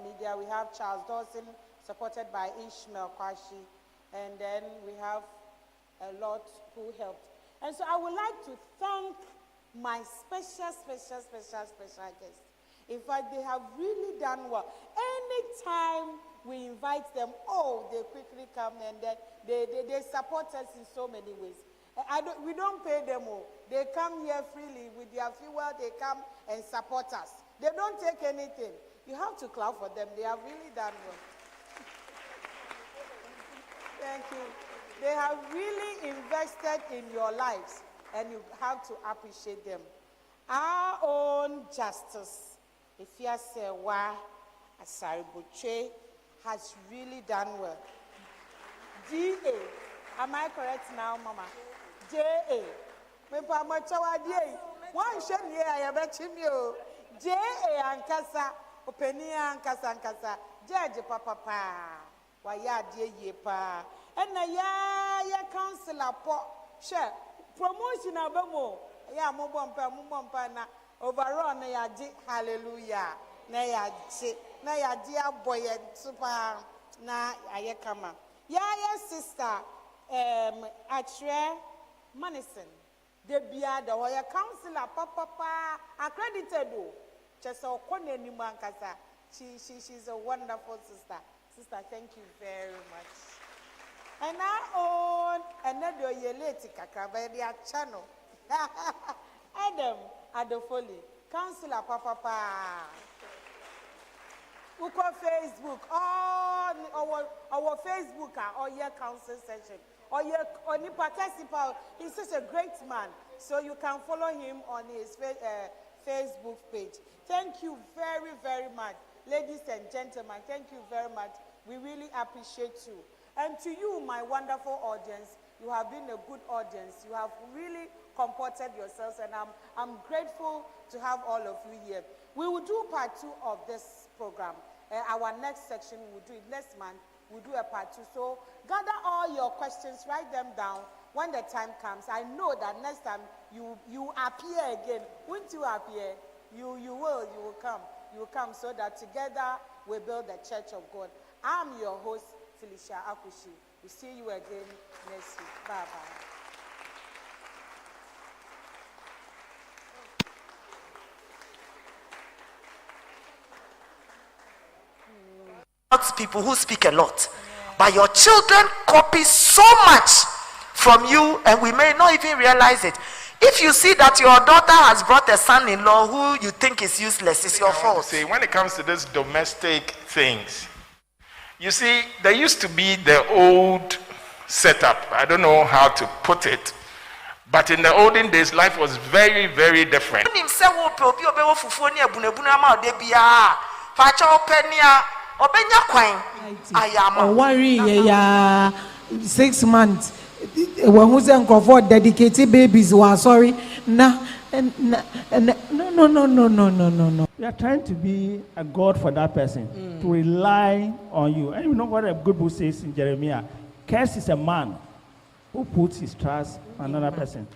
media, we have Charles Dawson, supported by Ishmael Kwashi, and then we have a lot who helped. And so I would like to thank my special guests. In fact, they have really done well. Anytime we invite them, they quickly come and then they support us in so many ways. We don't pay them all. They come here freely with their fuel. They come and support us. They don't take anything. You have to clap for them. They have really done well. Thank you. They have really invested in your lives, and you have to appreciate them. Our own Justice, Ifeasewa Asaribuche, has really done well. DA, am I correct now, Mama? JA. One shame here, I bet you. JA Ankasa, Openia Ankasa, Judge Papa, Waya dear ye pa. And ya councillor po, share promotion abamo, ya mubompa na overall na ya di hallelujah, na ya dia boy super na ayekama. Ya sister, Atre Manison. The bia the wire councillor papa accredited do just so kone ni mankasa. She's a wonderful sister. Sister, thank you very much. And I own another yeleti kakabedia channel. Adam Adofoli, councillor papa. Uko Facebook, all our Facebook or your council session. Or your participant, he's such a great man. So you can follow him on his Facebook page. Thank you very, very much. Ladies and gentlemen, thank you very much. We really appreciate you. And to you, my wonderful audience, you have been a good audience. You have really comported yourselves, and I'm grateful to have all of you here. We will do part 2 of this program. Our next section, we will do it next month. We'll do a part 2. So gather all your questions, write them down when the time comes. I know that next time you appear again. Won't you appear? You will come. You will come so that together we build the church of God. I'm your host, Felicia Akushi. We'll see you again next week. Bye-bye. People who speak a lot, but your children copy so much from you, and we may not even realize it. If you see that your daughter has brought a son-in-law who you think is useless, it's your fault. See, when it comes to these domestic things, you see, there used to be the old setup. I don't know how to put it, but in the olden days, life was very, very different. 6 months. When who's for dedicated babies who are sorry. No. You are trying to be a God for that person, to rely on you. And you know what a good book says in Jeremiah? Cursed is a man who puts his trust on another person.